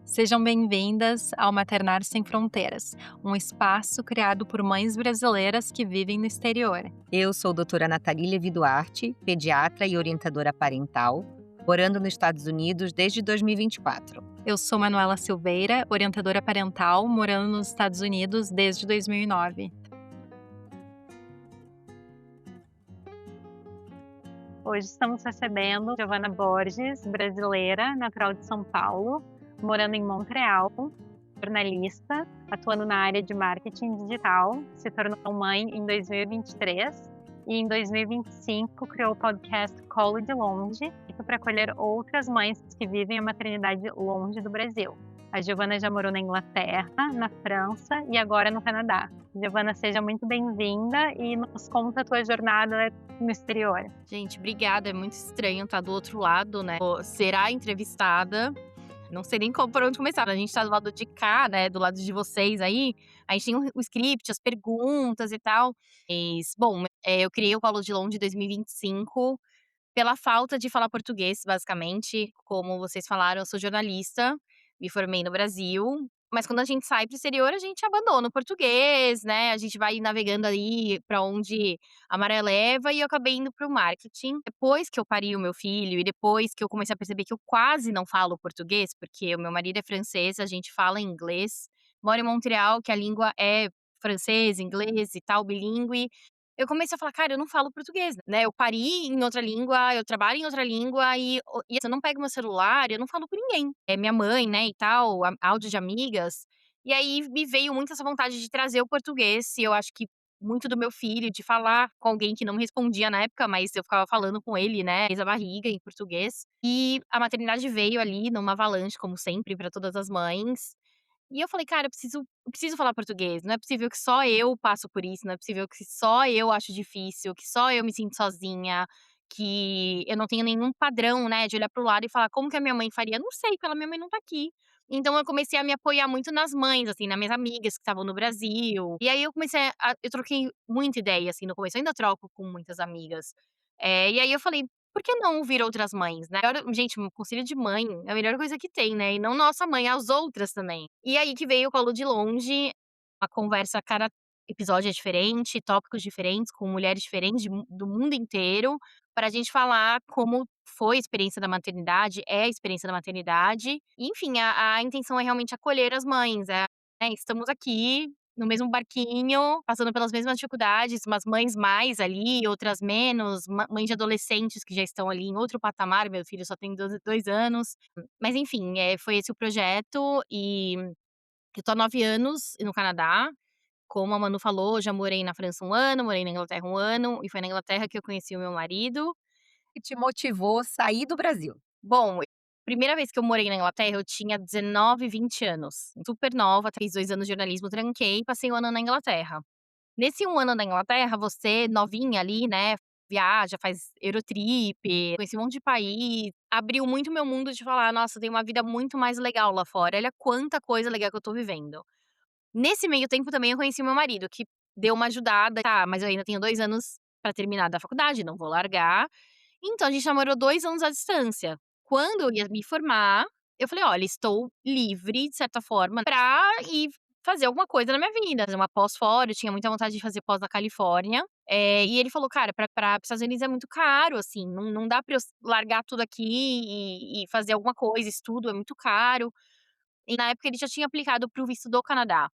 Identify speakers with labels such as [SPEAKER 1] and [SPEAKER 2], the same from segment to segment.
[SPEAKER 1] Sejam bem-vindas ao Maternar Sem Fronteiras, um espaço criado por mães brasileiras que vivem no exterior.
[SPEAKER 2] Eu sou doutora Nathalie Levi Duarte, pediatra e orientadora parental, morando nos Estados Unidos desde 2024.
[SPEAKER 1] Eu sou Manuela Silveira, orientadora parental, morando nos Estados Unidos desde 2009. Hoje estamos recebendo Giovana Borges, brasileira, natural de São Paulo, morando em Montreal, jornalista, atuando na área de marketing digital, se tornou mãe em 2023 e em 2025 criou o podcast Colo de Longe, para acolher outras mães que vivem a maternidade longe do Brasil. A Giovana já morou na Inglaterra, na França e agora no Canadá. Giovana, seja muito bem-vinda e nos conta a tua jornada no exterior.
[SPEAKER 3] Gente, obrigada. É muito estranho estar do outro lado, né? Será entrevistada. Não sei nem por onde começar. A gente tá do lado de cá, né? Do lado de vocês aí. A gente tem o script, as perguntas e tal. Mas, bom, eu criei o Colo de Longe em 2025 pela falta de falar português, basicamente. Como vocês falaram, eu sou jornalista, me formei no Brasil. Mas quando a gente sai pro exterior, a gente abandona o português, né? A gente vai navegando ali pra onde a maré leva e eu acabei indo pro marketing. Depois que eu pari o meu filho e depois que eu comecei a perceber que eu quase não falo português, porque o meu marido é francês, a gente fala inglês. Moro em Montreal, que a língua é francês, inglês e tal, bilíngue. Eu comecei a falar: "Cara, eu não falo português", né, eu pari em outra língua, eu trabalho em outra língua e eu não pego meu celular, eu não falo com ninguém. É minha mãe, né, e tal, áudio de amigas. E aí me veio muito essa vontade de trazer o português e eu acho que muito do meu filho, de falar com alguém que não me respondia na época, mas eu ficava falando com ele, né, desde a barriga em português. E a maternidade veio ali numa avalanche, como sempre, pra todas as mães. E eu falei: "Cara, eu preciso falar português, não é possível que só eu passo por isso, não é possível que só eu acho difícil, que só eu me sinto sozinha, que eu não tenho nenhum padrão, né, de olhar para o lado e falar: 'Como que a minha mãe faria?'. Não sei, porque a minha mãe não tá aqui". Então eu comecei a me apoiar muito nas mães, assim, nas minhas amigas que estavam no Brasil. E aí eu comecei eu troquei muita ideia, assim, no começo, eu ainda troco com muitas amigas. E aí eu falei: "Por que não ouvir outras mães, né?". Gente, um conselho de mãe é a melhor coisa que tem, né, e não nossa mãe, as outras também. E aí que veio o Colo de Longe, a conversa, cada episódio é diferente, tópicos diferentes, com mulheres diferentes do mundo inteiro, pra gente falar como foi a experiência da maternidade, é a experiência da maternidade. E, enfim, a intenção é realmente acolher as mães, estamos aqui no mesmo barquinho, passando pelas mesmas dificuldades, umas mães mais ali, outras menos, mães de adolescentes que já estão ali em outro patamar, meu filho só tem 2 anos. Mas enfim, foi esse o projeto e eu tô há 9 anos no Canadá. Como a Manu falou, já morei na França 1 ano, morei na Inglaterra 1 ano, e foi na Inglaterra que eu conheci o meu marido.
[SPEAKER 2] Que te motivou a sair do Brasil?
[SPEAKER 3] Bom, primeira vez que eu morei na Inglaterra eu tinha 19, 20 anos, super nova, fiz 2 anos de jornalismo, tranquei, passei 1 ano na Inglaterra. Nesse 1 ano na Inglaterra, você novinha ali, né, viaja, faz Eurotrip, conheci um monte de país, abriu muito meu mundo de falar: "Nossa, tem uma vida muito mais legal lá fora, olha quanta coisa legal que eu tô vivendo". Nesse meio tempo também eu conheci o meu marido, que deu uma ajudada, tá, mas eu ainda tenho 2 anos pra terminar da faculdade, não vou largar. Então a gente namorou 2 anos à distância. Quando eu ia me formar, eu falei: "Olha, estou livre, de certa forma, pra ir fazer alguma coisa na minha vida, fazer uma pós fora", eu tinha muita vontade de fazer pós na Califórnia. E ele falou: "Cara, pra Estados Unidos é muito caro, assim, não dá pra eu largar tudo aqui e fazer alguma coisa, estudo é muito caro". E na época ele já tinha aplicado para o visto do Canadá.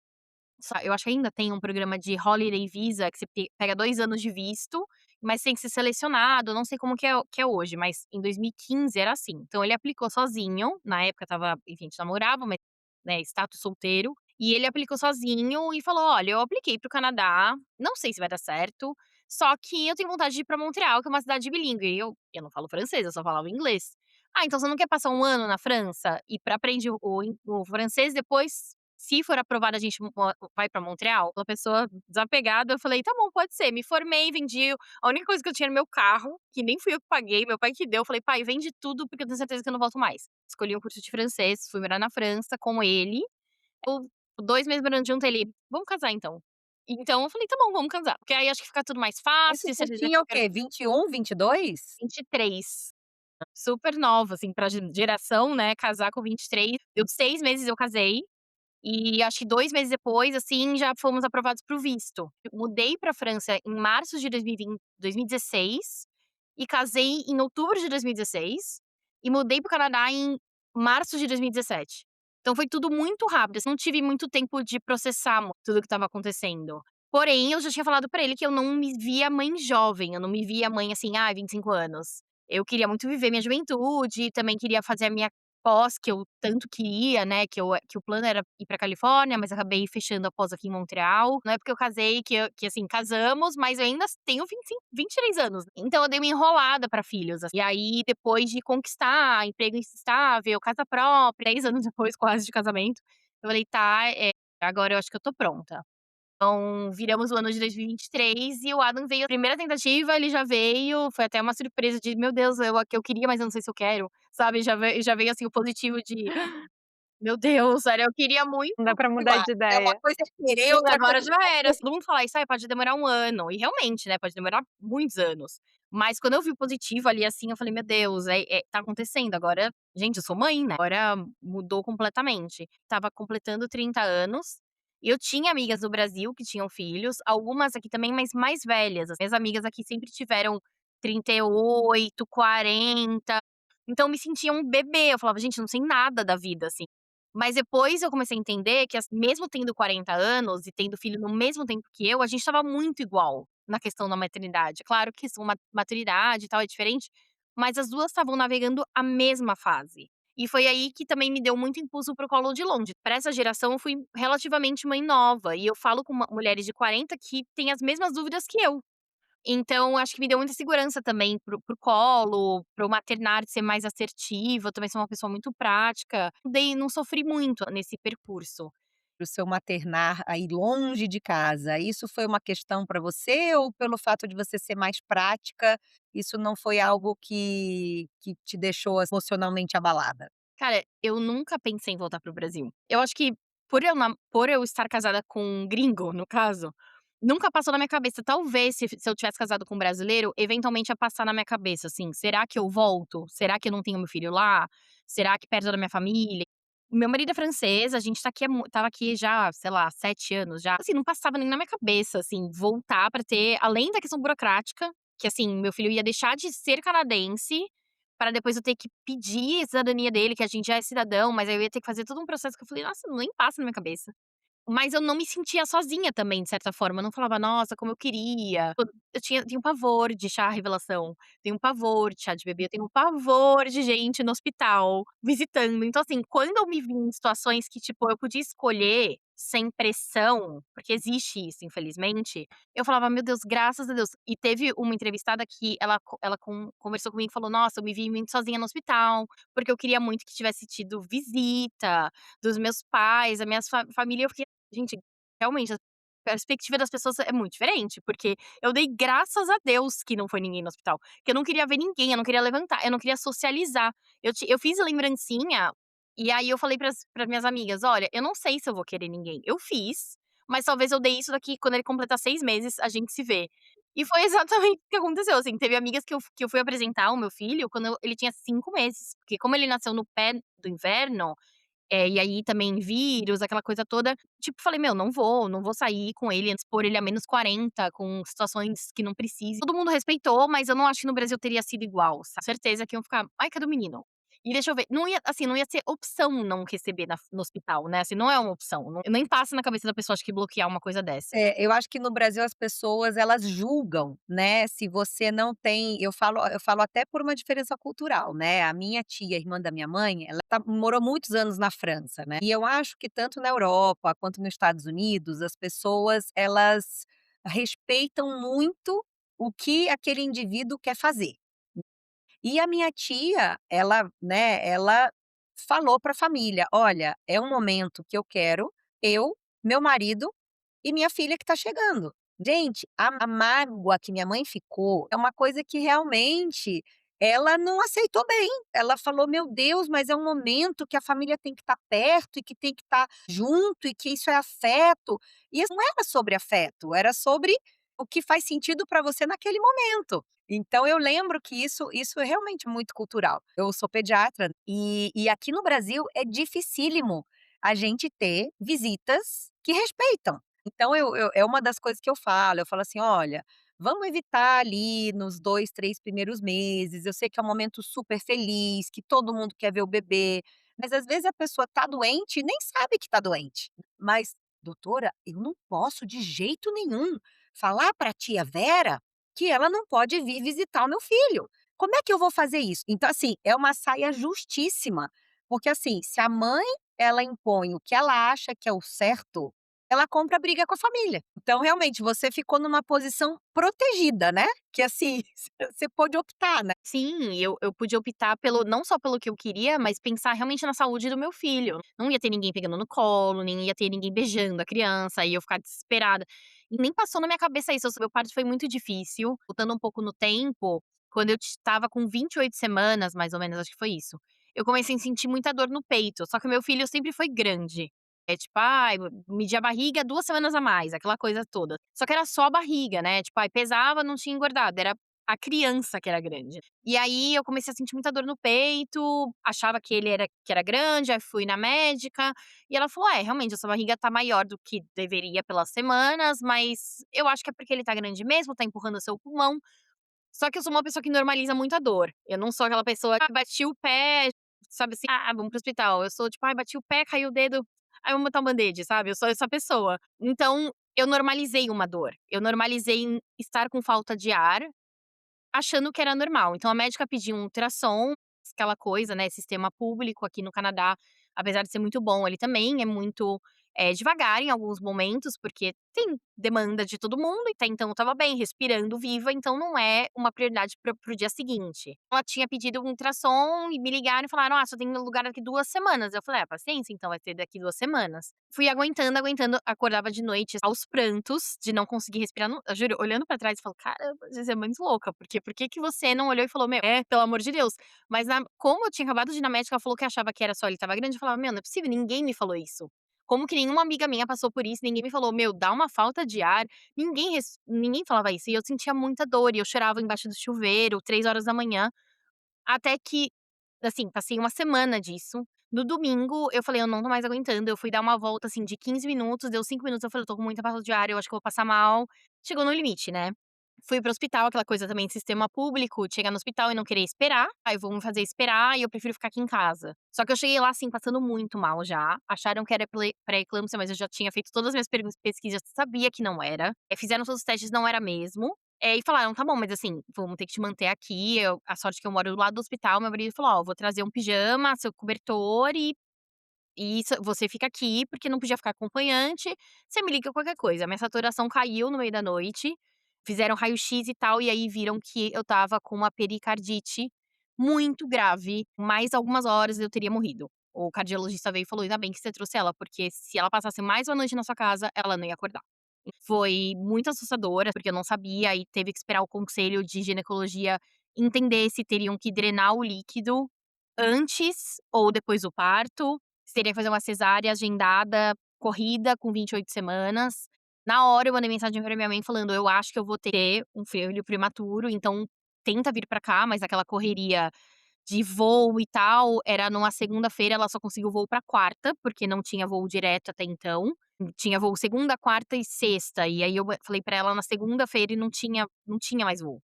[SPEAKER 3] Eu acho que ainda tem um programa de Holiday Visa, que você pega 2 anos de visto, mas tem que ser selecionado, não sei como que é hoje, mas em 2015 era assim. Então ele aplicou sozinho, na época estava, enfim, a gente namorava, mas, né, status solteiro, e ele aplicou sozinho e falou: "Olha, eu apliquei para o Canadá, não sei se vai dar certo, só que eu tenho vontade de ir pra Montreal, que é uma cidade bilíngue", e eu não falo francês, eu só falava inglês. "Ah, então você não quer passar 1 ano na França e aprende o francês, depois se for aprovada, a gente vai pra Montreal?". Uma pessoa desapegada, eu falei: "Tá bom, pode ser". Me formei, vendi a única coisa que eu tinha no meu carro, que nem fui eu que paguei, meu pai que deu. Eu falei: "Pai, vende tudo, porque eu tenho certeza que eu não volto mais". Escolhi um curso de francês, fui morar na França com ele. Eu 2 meses morando junto, ele: "Vamos casar então". Então eu falei: "Tá bom, vamos casar", porque aí acho que fica tudo mais
[SPEAKER 2] Esse
[SPEAKER 3] fácil,
[SPEAKER 2] você
[SPEAKER 3] você já
[SPEAKER 2] tinha o
[SPEAKER 3] fica
[SPEAKER 2] quê? 21, 22?
[SPEAKER 3] 23. Super nova, assim, pra geração, né, casar com 23. Deu 6 meses eu casei, e acho que 2 meses depois, assim, já fomos aprovados para o visto. Eu mudei pra França em março de 2016 e casei em outubro de 2016 e mudei para o Canadá em março de 2017. Então foi tudo muito rápido, assim, não tive muito tempo de processar tudo o que estava acontecendo. Porém, eu já tinha falado pra ele que eu não me via mãe jovem, eu não me via mãe, assim, 25 anos. Eu queria muito viver minha juventude, também queria fazer a minha pós, que eu tanto queria, né, que o plano era ir pra Califórnia, mas acabei fechando a pós aqui em Montreal. Não é porque eu casei que assim, casamos, mas eu ainda tenho 23 anos. Então eu dei uma enrolada pra filhos, assim. E aí, depois de conquistar emprego estável, casa própria, 10 anos depois quase de casamento, eu falei: "Tá, agora eu acho que eu tô pronta". Então, viramos o ano de 2023 e 23 e o Adam veio a primeira tentativa, ele já veio, foi até uma surpresa de: "Meu Deus, eu queria, mas eu não sei se eu quero", sabe, já veio, assim, o positivo de: "Meu Deus, sério, eu queria muito".
[SPEAKER 1] Não dá pra mudar
[SPEAKER 2] Lá,
[SPEAKER 1] de
[SPEAKER 2] é uma
[SPEAKER 1] ideia.
[SPEAKER 2] coisa é querer,
[SPEAKER 3] Sim,
[SPEAKER 2] outra
[SPEAKER 3] agora
[SPEAKER 2] coisa
[SPEAKER 3] já era. Todo mundo fala isso: "Ai, pode demorar 1 ano", e realmente, né, pode demorar muitos anos. Mas quando eu vi o positivo ali, assim, eu falei: "Meu Deus, tá acontecendo, agora gente, eu sou mãe, né, agora mudou completamente". Estava completando 30 anos, e eu tinha amigas no Brasil que tinham filhos, algumas aqui também, mas mais velhas. As minhas amigas aqui sempre tiveram 38, 40, então eu me sentia um bebê, eu falava: "Gente, eu não sei nada da vida, assim". Mas depois eu comecei a entender que mesmo tendo 40 anos e tendo filho no mesmo tempo que eu, a gente estava muito igual na questão da maternidade. Claro que sua maturidade e tal é diferente, mas as 2 estavam navegando a mesma fase. E foi aí que também me deu muito impulso para o colo de longe. Para essa geração eu fui relativamente mãe nova, e eu falo com mulheres de 40 que têm as mesmas dúvidas que eu. Então, acho que me deu muita segurança também para o colo, para o maternar ser mais assertivo, eu também sou uma pessoa muito prática. Não sofri muito nesse percurso.
[SPEAKER 2] para o seu maternar aí longe de casa, isso foi uma questão para você ou pelo fato de você ser mais prática, isso não foi algo que te deixou emocionalmente abalada?
[SPEAKER 3] Cara, eu nunca pensei em voltar para o Brasil. Eu acho que por eu estar casada com um gringo, no caso, nunca passou na minha cabeça. Talvez se eu tivesse casado com um brasileiro, eventualmente ia passar na minha cabeça, assim: "Será que eu volto? Será que eu não tenho meu filho lá? Será que perto da minha família?". Meu marido é francês, a gente tá aqui estava aqui já, sei lá, 7 anos já. Assim, não passava nem na minha cabeça, assim, voltar pra ter além da questão burocrática, que assim, meu filho ia deixar de ser canadense para depois eu ter que pedir a cidadania dele, que a gente já é cidadão, mas aí eu ia ter que fazer todo um processo que eu falei: "Nossa, nem passa na minha cabeça". Mas eu não me sentia sozinha também, de certa forma, eu não falava: "Nossa, como eu queria". Eu tenho pavor de chá revelação, tenho pavor de chá de bebê, eu tenho pavor de gente no hospital visitando. Então, assim, quando eu me vi em situações que, tipo, eu podia escolher sem pressão, porque existe isso, infelizmente, eu falava: "Meu Deus, graças a Deus". E teve uma entrevistada que ela conversou comigo e falou: "Nossa, eu me vi muito sozinha no hospital, porque eu queria muito que tivesse tido visita dos meus pais, a minha família". Eu fiquei gente, realmente, a perspectiva das pessoas é muito diferente, porque eu dei graças a Deus que não foi ninguém no hospital, que eu não queria ver ninguém, eu não queria levantar, eu não queria socializar. Eu fiz lembrancinha, e aí eu falei para minhas amigas: "Olha, eu não sei se eu vou querer ninguém. Eu fiz, mas talvez eu dê isso daqui quando ele completar 6 meses, a gente se vê". E foi exatamente o que aconteceu, assim, teve amigas que eu fui apresentar o meu filho quando ele tinha 5 meses, porque como ele nasceu no pé do inverno, e aí também vírus, aquela coisa toda, tipo, falei: "Meu, não vou sair com ele antes pôr ele a -40 com situações que não precise". Todo mundo respeitou, mas eu não acho que no Brasil teria sido igual, certeza que iam ficar: "Ai, cadê o menino?". E deixa eu ver, não ia assim, não ia ser opção não receber no hospital, né, assim, não é uma opção, nem passa na cabeça da pessoa, acho que bloquear uma coisa dessa.
[SPEAKER 2] É, eu acho que no Brasil as pessoas elas julgam, né, se você não tem eu falo até por uma diferença cultural, né, a minha tia, irmã da minha mãe, ela morou muitos anos na França, né, e eu acho que tanto na Europa quanto nos Estados Unidos, as pessoas elas respeitam muito o que aquele indivíduo quer fazer. E a minha tia, ela falou para a família: "Olha, é um momento que eu quero, eu, meu marido e minha filha que está chegando". Gente, a mágoa que minha mãe ficou é uma coisa que realmente ela não aceitou bem. Ela falou: "Meu Deus, mas é um momento que a família tem que estar perto e que tem que estar junto e que isso é afeto". E isso não era sobre afeto, era sobre o que faz sentido para você naquele momento. Então eu lembro que isso é realmente muito cultural. Eu sou pediatra e aqui no Brasil é dificílimo a gente ter visitas que respeitam. Então é uma das coisas que eu falo assim: "Olha, vamos evitar ali nos 2, 3 primeiros meses, eu sei que é um momento super feliz, que todo mundo quer ver o bebê, mas às vezes a pessoa tá doente e nem sabe que tá doente. Mas, doutora, eu não posso de jeito nenhum falar para a tia Vera que ela não pode vir visitar o meu filho. Como é que eu vou fazer isso?" Então, assim, é uma saia justíssima, porque assim, se a mãe ela impõe o que ela acha que é o certo, ela compra briga com a família. Então, realmente, você ficou numa posição protegida, né, que assim, você pôde optar, né.
[SPEAKER 3] Sim, eu pude optar pelo não só pelo que eu queria, mas pensar realmente na saúde do meu filho. Não ia ter ninguém pegando no colo, nem ia ter ninguém beijando a criança, e eu ficar desesperada. E nem passou na minha cabeça isso, o meu parto foi muito difícil. Voltando um pouco no tempo, quando eu estava com 28 semanas, mais ou menos, acho que foi isso, eu comecei a sentir muita dor no peito, só que o meu filho sempre foi grande. É tipo, ai, medir a barriga 2 semanas a mais, aquela coisa toda. Só que era só a barriga, né, tipo, ai, pesava, não tinha engordado, era a criança que era grande. E aí eu comecei a sentir muita dor no peito, achava que era grande, aí fui na médica, e ela falou: "É, realmente a sua barriga tá maior do que deveria pelas semanas, mas eu acho que é porque ele tá grande mesmo, tá empurrando o seu pulmão". Só que eu sou uma pessoa que normaliza muito a dor. Eu não sou aquela pessoa que bati o pé, sabe assim: "Ah, vamos pro hospital". Eu sou tipo: "Ai, bati o pé, caiu o dedo, ai, vamos botar um band-aid", sabe. Eu sou essa pessoa. Então, eu normalizei uma dor. Eu normalizei em estar com falta de ar, achando que era normal. Então a médica pediu um ultrassom, aquela coisa, né, sistema público aqui no Canadá, apesar de ser muito bom, ele também é muito, devagar em alguns momentos, porque tem demanda de todo mundo, e até então eu estava bem, respirando, viva, então não é uma prioridade para o dia seguinte. Ela tinha pedido um ultrassom e me ligaram e falaram: "Ah, só tem lugar daqui 2 semanas". Eu falei: "Ah, paciência, então vai ser daqui 2 semanas". Fui aguentando, aguentando, acordava de noite aos prantos, de não conseguir respirar eu juro, olhando pra trás, eu falo: "Caramba, você é muito louca, porque por que que você não olhou e falou: 'Meu, pelo amor de Deus'". Mas como eu tinha acabado de ir na médica, ela falou que achava que era só ele estava grande, eu falava: "Meu, não é possível, ninguém me falou isso". Como que nenhuma amiga minha passou por isso, ninguém me falou: "Meu, dá uma falta de ar", ninguém falava isso, e eu sentia muita dor, e eu chorava embaixo do chuveiro, 3 horas da manhã, até que, assim, passei uma semana disso. No domingo, eu falei: "Eu não tô mais aguentando", eu fui dar uma volta, assim, de 15 minutos, deu 5 minutos, eu falei: "Eu tô com muita falta de ar, eu acho que eu vou passar mal". Chegou no limite, né. Fui para o hospital, aquela coisa também de sistema público, chegar no hospital e não querer esperar, aí vão me fazer esperar e eu prefiro ficar aqui em casa. Só que eu cheguei lá, assim, passando muito mal já, acharam que era pré-eclâmpsia, mas eu já tinha feito todas as minhas pesquisas, sabia que não era. Fizeram todos os testes, não era mesmo. E falaram: "Tá bom, mas assim, vamos ter que te manter aqui", a sorte que eu moro do lado do hospital, meu marido falou: "Ó, vou trazer um pijama, seu cobertor e você fica aqui, porque não podia ficar acompanhante, você me liga qualquer coisa". Minha saturação caiu no meio da noite, fizeram raio-x e tal, e aí viram que eu estava com uma pericardite muito grave, mais algumas horas eu teria morrido. O cardiologista veio e falou: "Ainda bem que você trouxe ela, porque se ela passasse mais uma noite na sua casa, ela não ia acordar". Foi muito assustadora, porque eu não sabia, e teve que esperar o conselho de ginecologia entender se teriam que drenar o líquido antes ou depois do parto, se teria que fazer uma cesárea agendada, corrida, com 28 semanas. Na hora eu mandei mensagem pra minha mãe falando: "Eu acho que eu vou ter um filho prematuro, então tenta vir pra cá", mas aquela correria de voo e tal, era numa segunda-feira, ela só conseguiu voo pra quarta, porque não tinha voo direto até então. Tinha voo segunda, quarta e sexta, e aí eu falei pra ela na segunda-feira e não tinha mais voo.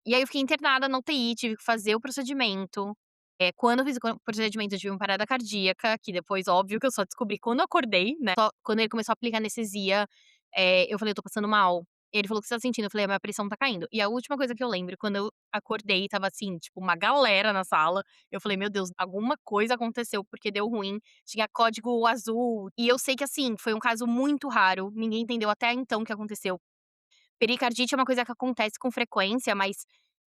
[SPEAKER 3] E aí eu fiquei internada na UTI, tive que fazer o procedimento. Quando eu fiz o procedimento, eu tive uma parada cardíaca, que depois, óbvio, que eu só descobri quando eu acordei, né, só quando ele começou a aplicar anestesia, eu falei: "Eu tô passando mal". Ele falou: "O que você tá sentindo?" Eu falei: "A minha pressão tá caindo". E a última coisa que eu lembro, quando eu acordei, estava assim, tipo, uma galera na sala, eu falei: "Meu Deus, alguma coisa aconteceu, porque deu ruim". Tinha código azul, e eu sei que, assim, foi um caso muito raro, ninguém entendeu até então o que aconteceu. Pericardite é uma coisa que acontece com frequência, mas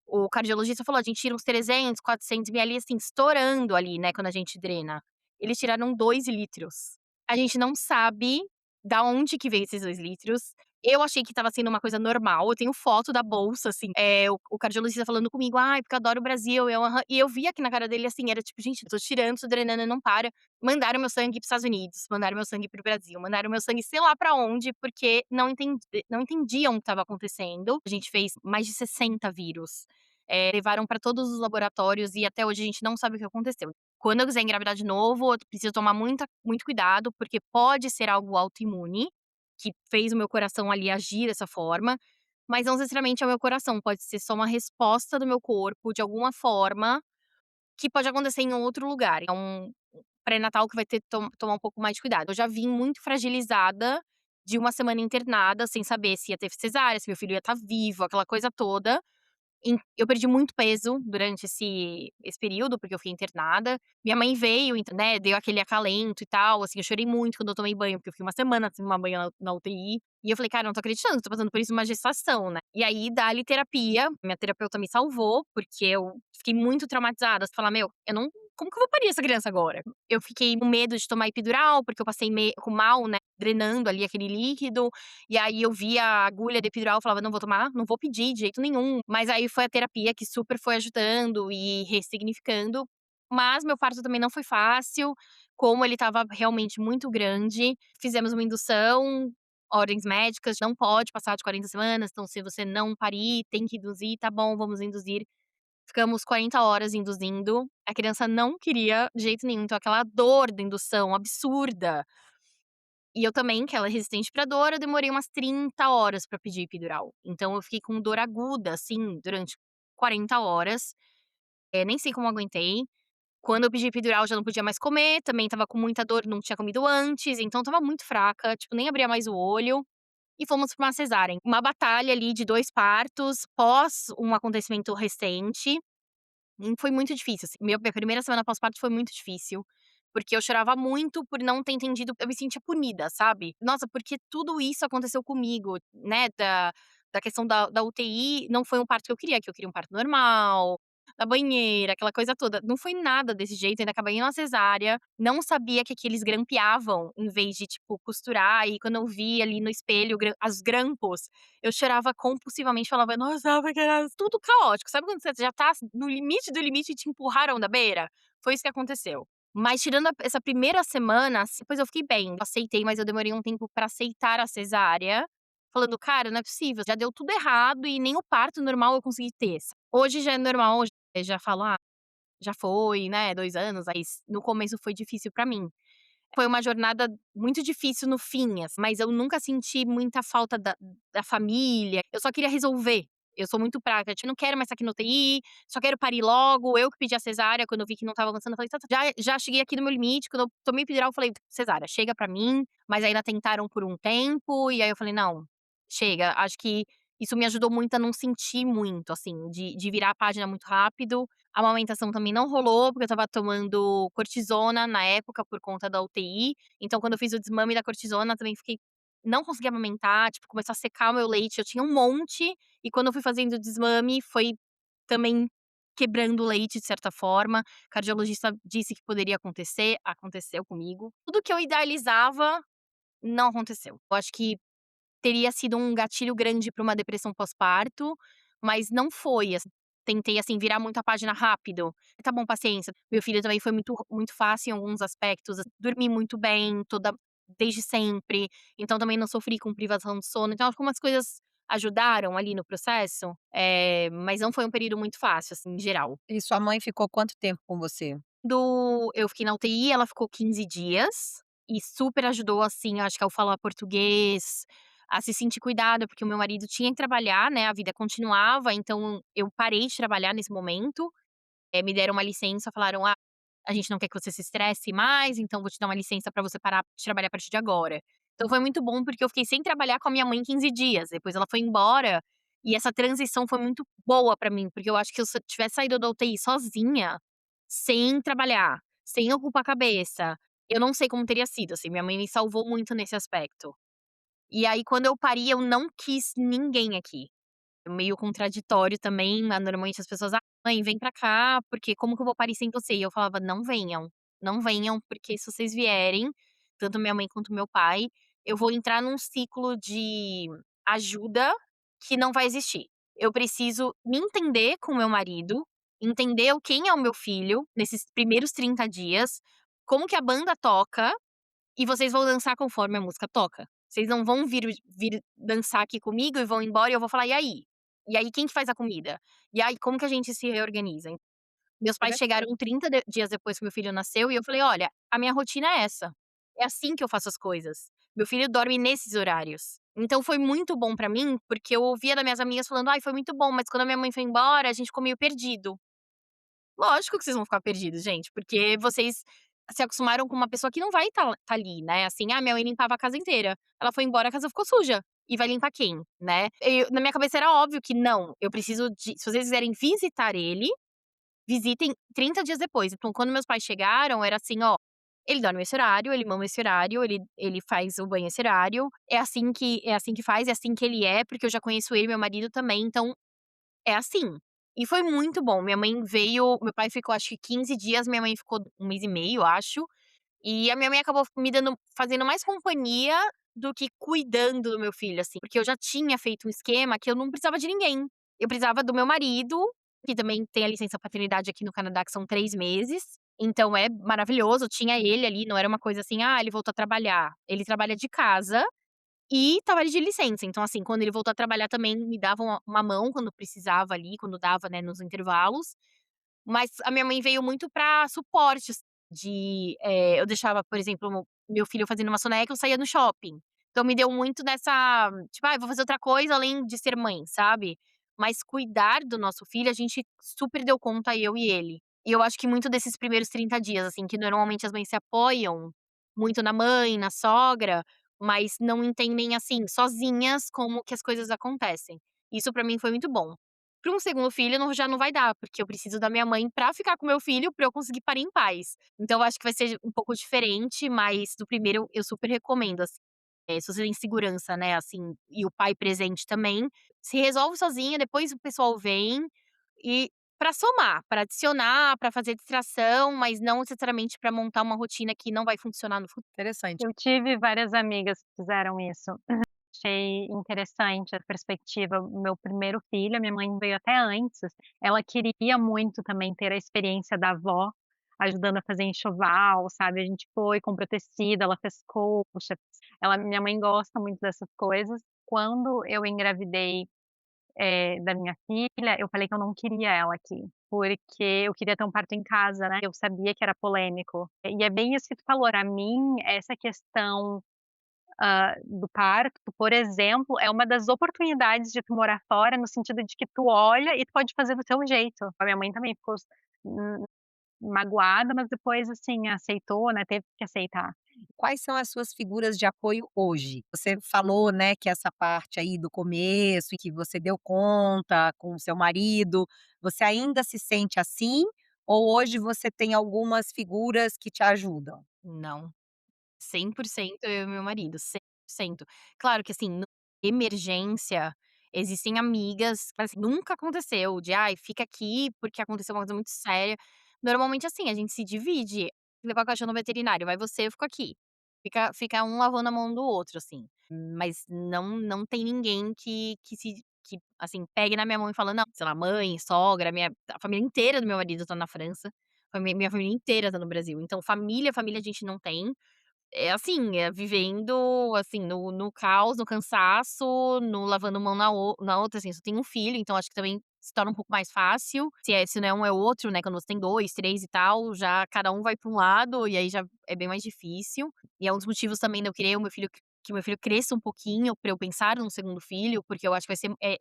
[SPEAKER 3] o cardiologista falou: "A gente tira uns 300, 400 ml, assim, estourando ali, né, quando a gente drena". Eles tiraram 2 litros. A gente não sabe da onde que veio esses 2 litros. Eu achei que estava sendo uma coisa normal, eu tenho foto da bolsa, assim, o cardiologista falando comigo: "Ai, porque eu adoro o Brasil", eu: "Aham". E eu vi aqui na cara dele, assim, era tipo: "Gente, tô tirando, tô drenando, não para". Mandaram meu sangue para os Estados Unidos, mandaram meu sangue para o Brasil, mandaram meu sangue sei lá pra onde, porque não entendiam o que estava acontecendo. A gente fez mais de 60 vírus, levaram pra todos os laboratórios e até hoje a gente não sabe o que aconteceu. Quando eu quiser engravidar de novo, eu preciso tomar muito cuidado, porque pode ser algo autoimune, que fez o meu coração ali agir dessa forma, mas não necessariamente é o meu coração, pode ser só uma resposta do meu corpo de alguma forma, que pode acontecer em outro lugar. É um pré-natal que vai ter que tomar um pouco mais de cuidado. Eu já vim muito fragilizada de uma semana internada, sem saber se ia ter cesárea, se meu filho ia estar vivo, aquela coisa toda. Eu perdi muito peso durante esse período, porque eu fiquei internada. Minha mãe veio, né, deu aquele acalento e tal, assim, eu chorei muito quando eu tomei banho, porque eu fiquei uma semana sem tomar banho na UTI. E eu falei: "Cara, não tô acreditando, tô passando por isso numa gestação, né". E aí, dá-lhe terapia, minha terapeuta me salvou, porque eu fiquei muito traumatizada, você fala: "Meu, eu não como que eu vou parir essa criança agora?". Eu fiquei com medo de tomar epidural, porque eu passei com mal, né, drenando ali aquele líquido. E aí eu via a agulha de epidural, eu falava: "Não vou tomar, não vou pedir de jeito nenhum". Mas aí foi a terapia que super foi ajudando e ressignificando. Mas meu parto também não foi fácil, como ele estava realmente muito grande, fizemos uma indução, ordens médicas, não pode passar de 40 semanas, então se você não parir, tem que induzir, tá bom, vamos induzir. Ficamos 40 horas induzindo, a criança não queria de jeito nenhum, então aquela dor da indução absurda. E eu também, que ela é resistente pra dor, eu demorei umas 30 horas pra pedir epidural. Então eu fiquei com dor aguda, assim, durante 40 horas, nem sei como aguentei. Quando eu pedi epidural, já não podia mais comer, também estava com muita dor, não tinha comido antes, então estava muito fraca, tipo, nem abria mais o olho. E fomos pra uma cesárea. Uma batalha ali de 2 partos, pós um acontecimento recente. Foi muito difícil, assim. Minha primeira semana pós-parto foi muito difícil, porque eu chorava muito por não ter entendido, eu me sentia punida, sabe. Nossa, porque tudo isso aconteceu comigo, né, da questão da UTI, não foi um parto que eu queria um parto normal, na banheira, aquela coisa toda. Não foi nada desse jeito, ainda acabei em uma cesárea, não sabia que aqui eles grampeavam em vez de, tipo, costurar, e quando eu vi ali no espelho as grampos, eu chorava compulsivamente, falava: "Nossa, porque era tudo caótico". Sabe quando você já tá no limite do limite e te empurraram da beira? Foi isso que aconteceu. Mas tirando essa primeira semana, assim, depois eu fiquei bem, aceitei, mas eu demorei um tempo pra aceitar a cesárea, falando: "Cara, não é possível, já deu tudo errado e nem o parto normal eu consegui ter". Hoje já é normal, hoje eu já falo: "Ah, já foi, né, 2 anos", aí no começo foi difícil pra mim. Foi uma jornada muito difícil no fim, mas eu nunca senti muita falta da família, eu só queria resolver. Eu sou muito prática, tipo: "Não quero mais estar aqui no UTI, só quero parir logo". Eu que pedi a cesárea, quando eu vi que não estava avançando, eu falei: "Tá, tá, já cheguei aqui no meu limite", quando eu tomei epidural eu falei: "Cesárea, chega pra mim", mas ainda tentaram por um tempo, e aí eu falei: "Não, chega". Acho que isso me ajudou muito a não sentir muito, assim, de virar a página muito rápido. A amamentação também não rolou, porque eu estava tomando cortisona na época por conta da UTI, então quando eu fiz o desmame da cortisona também fiquei não consegui amamentar, tipo, começou a secar o meu leite, eu tinha um monte, e quando eu fui fazendo o desmame foi também quebrando o leite de certa forma. O cardiologista disse que poderia acontecer, aconteceu comigo. Tudo que eu idealizava não aconteceu. Eu acho que teria sido um gatilho grande para uma depressão pós-parto, mas não foi, tentei, assim, virar muito a página rápido. Tá bom, paciência. Meu filho também foi muito fácil em alguns aspectos, dormi muito bem desde sempre, então também não sofri com privação de sono, então algumas coisas ajudaram ali no processo, mas não foi um período muito fácil, assim, em geral.
[SPEAKER 2] E sua mãe ficou quanto tempo com você?
[SPEAKER 3] Eu fiquei na UTI, ela ficou 15 dias e super ajudou, assim, acho que ao falar português, a se sentir cuidada, porque o meu marido tinha que trabalhar, né, a vida continuava, então eu parei de trabalhar nesse momento, me deram uma licença, falaram: "Ah, a gente não quer que você se estresse mais, então vou te dar uma licença pra você parar de trabalhar a partir de agora". Então foi muito bom, porque eu fiquei sem trabalhar com a minha mãe 15 dias, depois ela foi embora, e essa transição foi muito boa pra mim, porque eu acho que se eu tivesse saído da UTI sozinha, sem trabalhar, sem ocupar a cabeça, eu não sei como teria sido, assim, minha mãe me salvou muito nesse aspecto. E aí quando eu pari, eu não quis ninguém aqui. Meio contraditório também, mas normalmente as pessoas: "Ah, mãe, vem pra cá, porque como que eu vou parir sem você?" E eu falava: "Não venham, não venham, porque se vocês vierem, tanto minha mãe quanto meu pai, eu vou entrar num ciclo de ajuda que não vai existir. Eu preciso me entender com o meu marido, entender quem é o meu filho nesses primeiros 30 dias, como que a banda toca, e vocês vão dançar conforme a música toca. Vocês não vão vir dançar aqui comigo e vão embora e eu vou falar: "E aí? E aí quem que faz a comida? E aí como que a gente se reorganiza?". Meus pais chegaram
[SPEAKER 2] Interessante.
[SPEAKER 3] 30 dias depois que meu filho nasceu e eu falei: "Olha, a minha rotina é essa. É assim que eu faço as coisas. Meu filho dorme nesses horários". Então foi muito bom pra mim, porque eu ouvia das minhas amigas falando: "Ai, foi muito bom, mas quando a minha mãe foi embora, a gente ficou meio perdido". Lógico que vocês vão ficar perdidos, gente, porque vocês se acostumaram com uma pessoa que não vai tá ali, né, assim: "Ah, minha mãe limpava a casa inteira. Ela foi embora, a casa ficou suja. E vai limpar quem?", né. Na minha cabeça era óbvio que não, eu preciso de se vocês quiserem visitar ele, visitem 30 dias depois. Então, quando meus pais chegaram, era assim: "Ó, ele dorme esse horário, ele mama esse horário, ele faz o banho esse horário, é assim que faz, é assim que ele é, porque eu já conheço ele, meu marido também, então é assim". E foi muito bom. Minha mãe veio meu pai ficou acho que 15 dias, minha mãe ficou 1 mês e meio, acho. E a minha mãe acabou me dando fazendo mais companhia do que cuidando do meu filho, assim, porque eu já tinha feito um esquema que eu não precisava de ninguém. Eu precisava do meu marido, que também tem a licença paternidade aqui no Canadá, que são 3 meses, então é maravilhoso, tinha ele ali, não era uma coisa assim: "Ah, ele voltou a trabalhar". Ele trabalha de casa e estava de licença, então, assim, quando ele voltou a trabalhar também me dava uma mão quando precisava ali, quando dava, né, nos intervalos. Mas a minha mãe veio muito pra suporte, eu deixava, por exemplo, meu filho fazendo uma soneca, eu saía no shopping. Então me deu muito nessa, tipo: "Ai, vou fazer outra coisa além de ser mãe", sabe. Mas cuidar do nosso filho, a gente super deu conta, eu e ele. E eu acho que muito desses primeiros 30 dias, assim, que normalmente as mães se apoiam muito na mãe, na sogra, mas não entendem, assim, sozinhas como que as coisas acontecem. Isso pra mim foi muito bom. Para um segundo filho não já não vai dar, porque eu preciso da minha mãe pra ficar com meu filho, pra eu conseguir parir em paz. Então eu acho que vai ser um pouco diferente, mas do primeiro eu super recomendo, assim. Se você tem segurança, né, assim, e o pai presente também, se resolve sozinha, depois o pessoal vem, e pra somar, pra adicionar, pra fazer distração, mas não necessariamente pra montar uma rotina que não vai funcionar no futuro.
[SPEAKER 2] Interessante.
[SPEAKER 1] Eu tive várias amigas que fizeram isso. Achei interessante a perspectiva. O meu primeiro filho, a minha mãe veio até antes, ela queria muito também ter a experiência da avó, ajudando a fazer enxoval, sabe, a gente foi, comprou tecido, ela fez colcha, minha mãe gosta muito dessas coisas. Quando eu engravidei, da minha filha, eu falei que eu não queria ela aqui, porque eu queria ter um parto em casa, né, eu sabia que era polêmico. E é bem isso que tu falou, pra mim, essa questão do parto, por exemplo, é uma das oportunidades de tu morar fora, no sentido de que tu olha e tu pode fazer do teu jeito. A minha mãe também ficou hum, magoada, mas depois, assim, aceitou, né, teve que aceitar.
[SPEAKER 2] Quais são as suas figuras de apoio hoje? Você falou, né, que essa parte aí do começo, e que você deu conta com o seu marido, você ainda se sente assim? Ou hoje você tem algumas figuras que te ajudam?
[SPEAKER 3] Não. 100% eu e meu marido, 100%. Claro que, assim, emergência, existem amigas, mas assim, nunca aconteceu de: "Ai, fica aqui porque aconteceu uma coisa muito séria". Normalmente, assim, a gente se divide. Levar o cachorro no veterinário, vai você, eu fico aqui. Fica um lavando a mão do outro, assim. Mas não tem ninguém que, assim, pegue na minha mão e fala: "Não", sei lá, mãe, sogra, a família inteira do meu marido tá na França, minha família inteira tá no Brasil. Então família a gente não tem. É assim, vivendo, assim, no caos, no cansaço, no lavando mão na outra, assim, só tenho um filho, então acho que também se torna um pouco mais fácil. Se não é um, é outro, né, quando você tem 2 3 e tal, já cada um vai pra um lado, e aí já é bem mais difícil. E é um dos motivos também de eu querer o meu filho que meu filho cresça um pouquinho pra eu pensar num segundo filho, porque eu acho que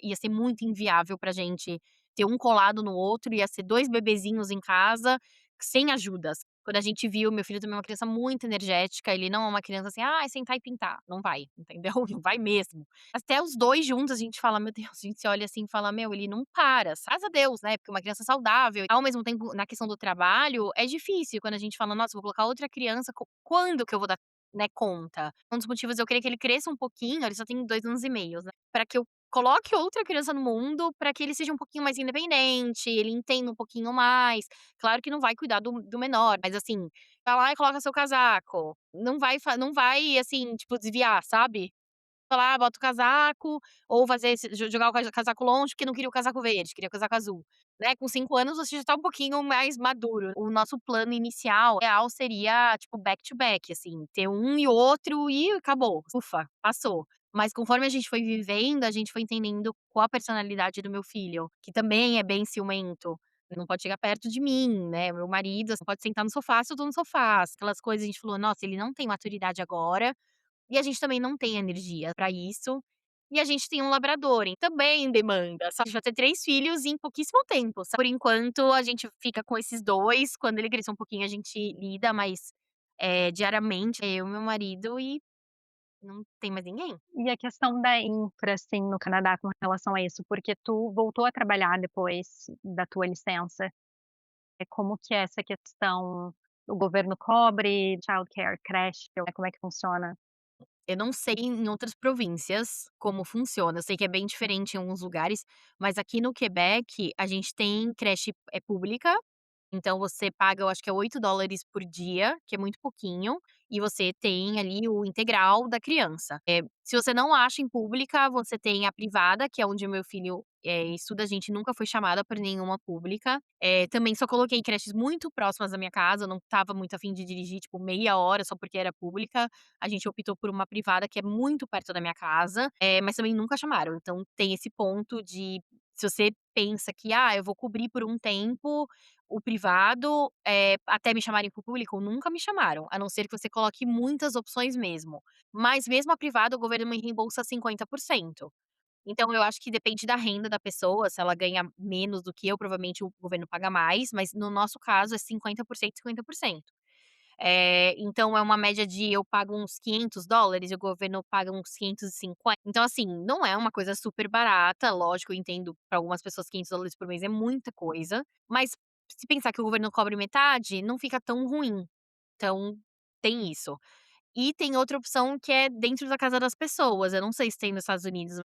[SPEAKER 3] ia ser muito inviável pra gente ter um colado no outro, ia ser 2 bebezinhos em casa, sem ajudas. Quando a gente viu, meu filho também é uma criança muito energética, ele não é uma criança assim: "Ai, sentar e pintar", não vai, entendeu? Não vai mesmo. Até os 2 juntos a gente fala: "Meu Deus", a gente se olha assim e fala: "Meu, ele não para", graças a Deus, né, porque é uma criança saudável. Ao mesmo tempo, na questão do trabalho, é difícil quando a gente fala: "Nossa, vou colocar outra criança, quando que eu vou dar, né, conta?". Um dos motivos de eu querer que ele cresça um pouquinho, ele só tem 2 anos e meio, né, pra que eu coloque outra criança no mundo, pra que ele seja um pouquinho mais independente, ele entenda um pouquinho mais. Claro que não vai cuidar do menor, mas assim, vai lá e coloca seu casaco, não vai, assim, tipo, desviar, sabe. Lá, bota o casaco, ou fazer esse jogar o casaco longe, porque não queria o casaco verde, queria o casaco azul, né. Com 5 anos você já tá um pouquinho mais maduro. O nosso plano inicial real seria, tipo, back to back, assim, ter um e outro e acabou, ufa, passou. Mas conforme a gente foi vivendo, a gente foi entendendo qual a personalidade do meu filho, que também é bem ciumento. Não pode chegar perto de mim, né, meu marido, não pode sentar no sofá se eu tô no sofá, aquelas coisas, a gente falou: "Nossa, ele não tem maturidade agora, e a gente também não tem energia pra isso, e a gente tem um labrador, e também demanda, sabe, a gente vai ter 3 filhos em pouquíssimo tempo, sabe. Por enquanto a gente fica com esses 2, quando ele crescer um pouquinho a gente lida, mas, diariamente é eu e meu marido e não tem mais ninguém.
[SPEAKER 1] E a questão da infra, assim, no Canadá com relação a isso, porque tu voltou a trabalhar depois da tua licença. Como que é essa questão? O governo cobre childcare, creche, como é que funciona?
[SPEAKER 3] Eu não sei em outras províncias como funciona, eu sei que é bem diferente em alguns lugares, mas aqui no Quebec a gente tem creche, pública. Então você paga, eu acho que é $8 por dia, que é muito pouquinho, e você tem ali o integral da criança. Se você não acha em pública, você tem a privada, que é onde o meu filho, estuda, a gente nunca foi chamada por nenhuma pública. Também só coloquei creches muito próximas da minha casa, eu não estava muito a fim de dirigir, tipo, meia hora só porque era pública. A gente optou por uma privada que é muito perto da minha casa, mas também nunca chamaram. Então tem esse ponto de se você pensa que: "Ah, eu vou cobrir por um tempo o privado, até me chamarem para o público, nunca me chamaram, a não ser que você coloque muitas opções mesmo. Mas mesmo a privada, o governo me reembolsa 50%. Então eu acho que depende da renda da pessoa, se ela ganha menos do que eu, provavelmente o governo paga mais, mas no nosso caso é 50%, 50%. Então é uma média de eu pago uns $500 e o governo paga uns 550. Então, assim, não é uma coisa super barata, lógico, eu entendo para algumas pessoas $500 por mês é muita coisa, mas se pensar que o governo cobre metade, não fica tão ruim. Então, tem isso. E tem outra opção que é dentro da casa das pessoas, eu não sei se tem nos Estados Unidos.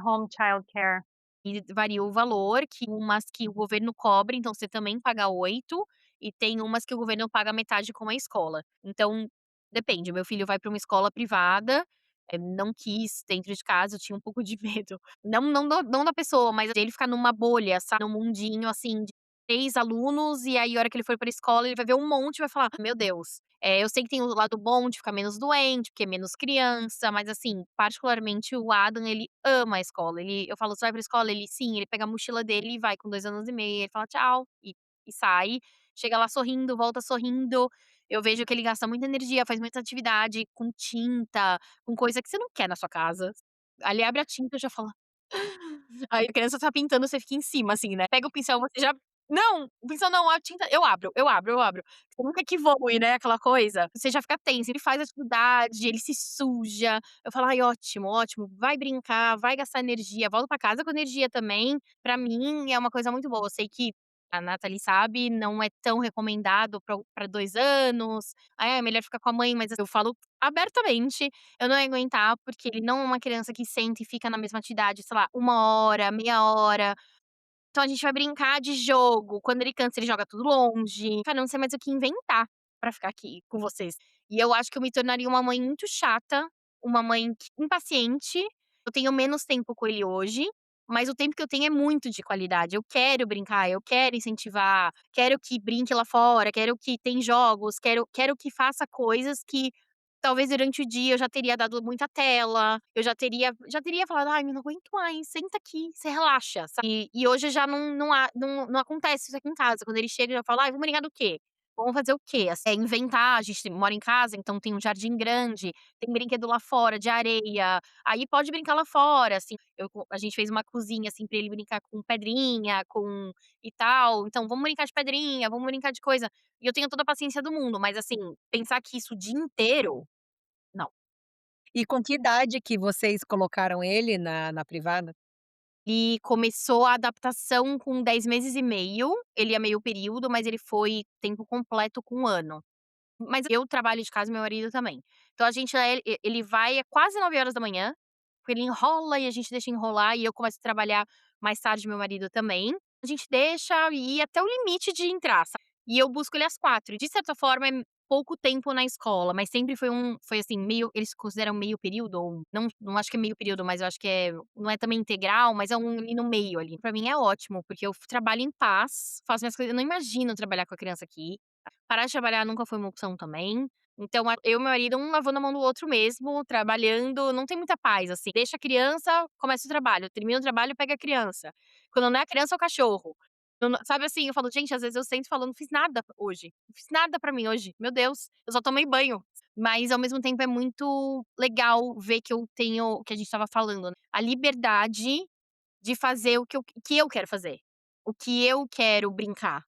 [SPEAKER 1] Home childcare.
[SPEAKER 3] E varia o valor, que umas que o governo cobre, então você também paga 8, e tem umas que o governo paga metade com a escola. Então, depende, meu filho vai para uma escola privada, não quis dentro de casa, eu tinha um pouco de medo. Não da pessoa, mas dele ficar numa bolha, sabe, num mundinho, assim, de 3 alunos, e aí a hora que ele for pra escola, ele vai ver um monte e vai falar: "Meu Deus". Eu sei que tem o lado bom de ficar menos doente, porque é menos criança, mas assim, particularmente o Adam, ele ama a escola. Eu falo: "Você vai pra escola?" Ele: "Sim". Ele pega a mochila dele e vai com 2 anos e meio, ele fala: "Tchau", e sai. Chega lá sorrindo, volta sorrindo. Eu vejo que ele gasta muita energia, faz muita atividade com tinta, com coisa que você não quer na sua casa. Ali abre a tinta, eu já falo aí a criança tá pintando, você fica em cima, assim, né. Pega o pincel, você já não, o pincel não, a tinta eu abro, eu abro, eu abro. Você nunca que voe, né, aquela coisa. Você já fica tenso, ele faz atividade, ele se suja. Eu falo: "Ai, ótimo, ótimo, vai brincar, vai gastar energia, volta pra casa com energia também". Pra mim é uma coisa muito boa. Eu sei que a Nathalie sabe, não é tão recomendado pra 2 anos. "Ah, é melhor ficar com a mãe", mas eu falo abertamente, eu não ia aguentar, porque ele não é uma criança que senta e fica na mesma atividade, sei lá, 1 hora, meia hora. Então a gente vai brincar de jogo, quando ele cansa ele joga tudo longe. Cara, eu não sei mais o que inventar pra ficar aqui com vocês. E eu acho que eu me tornaria uma mãe muito chata, uma mãe impaciente. Eu tenho menos tempo com ele hoje, mas o tempo que eu tenho é muito de qualidade. Eu quero brincar, eu quero incentivar, quero que brinque lá fora, quero que tem jogos, quero que faça coisas que talvez durante o dia eu já teria dado muita tela, eu já teria falado: "Ai, não aguento mais, senta aqui, você relaxa", sabe. E hoje já não acontece isso aqui em casa, quando ele chega eu já falo: "Ai, vamos brincar do quê? Vamos fazer o quê?", assim, inventar, a gente mora em casa, então tem um jardim grande, tem brinquedo lá fora de areia, aí pode brincar lá fora, assim, a gente fez uma cozinha, assim, pra ele brincar com pedrinha, com e tal, então vamos brincar de pedrinha, vamos brincar de coisa. E eu tenho toda a paciência do mundo, mas assim, pensar que isso o dia inteiro não.
[SPEAKER 2] E com que idade que vocês colocaram ele na privada?
[SPEAKER 3] Ele começou a adaptação com 10 meses e meio, ele é meio período, mas ele foi tempo completo com 1 ano. Mas eu trabalho de casa e meu marido também. Então a gente ele vai quase 9 horas da manhã, porque ele enrola e a gente deixa enrolar e eu começo a trabalhar mais tarde, meu marido também. A gente deixa ir até o limite de entrar, sabe. E eu busco ele às 4h. De certa forma é pouco tempo na escola, mas sempre foi assim, meio eles consideram meio período ou não acho que é meio período, mas eu acho que não é também integral, mas é ali no meio ali. Pra mim é ótimo, porque eu trabalho em paz, faço minhas coisas, eu não imagino trabalhar com a criança aqui. Parar de trabalhar nunca foi uma opção também. Então eu e meu marido, um lavando a mão do outro mesmo, trabalhando, não tem muita paz, assim. Deixa a criança, começa o trabalho, termina o trabalho, pega a criança. Quando não é a criança, é o cachorro. Sabe assim, eu falo: "Gente, às vezes eu sento e falo: 'Não fiz nada hoje, não fiz nada pra mim hoje, meu Deus, eu só tomei banho'". Mas ao mesmo tempo é muito legal ver que eu tenho o que a gente estava falando, né, a liberdade de fazer o que eu quero fazer, o que eu quero brincar.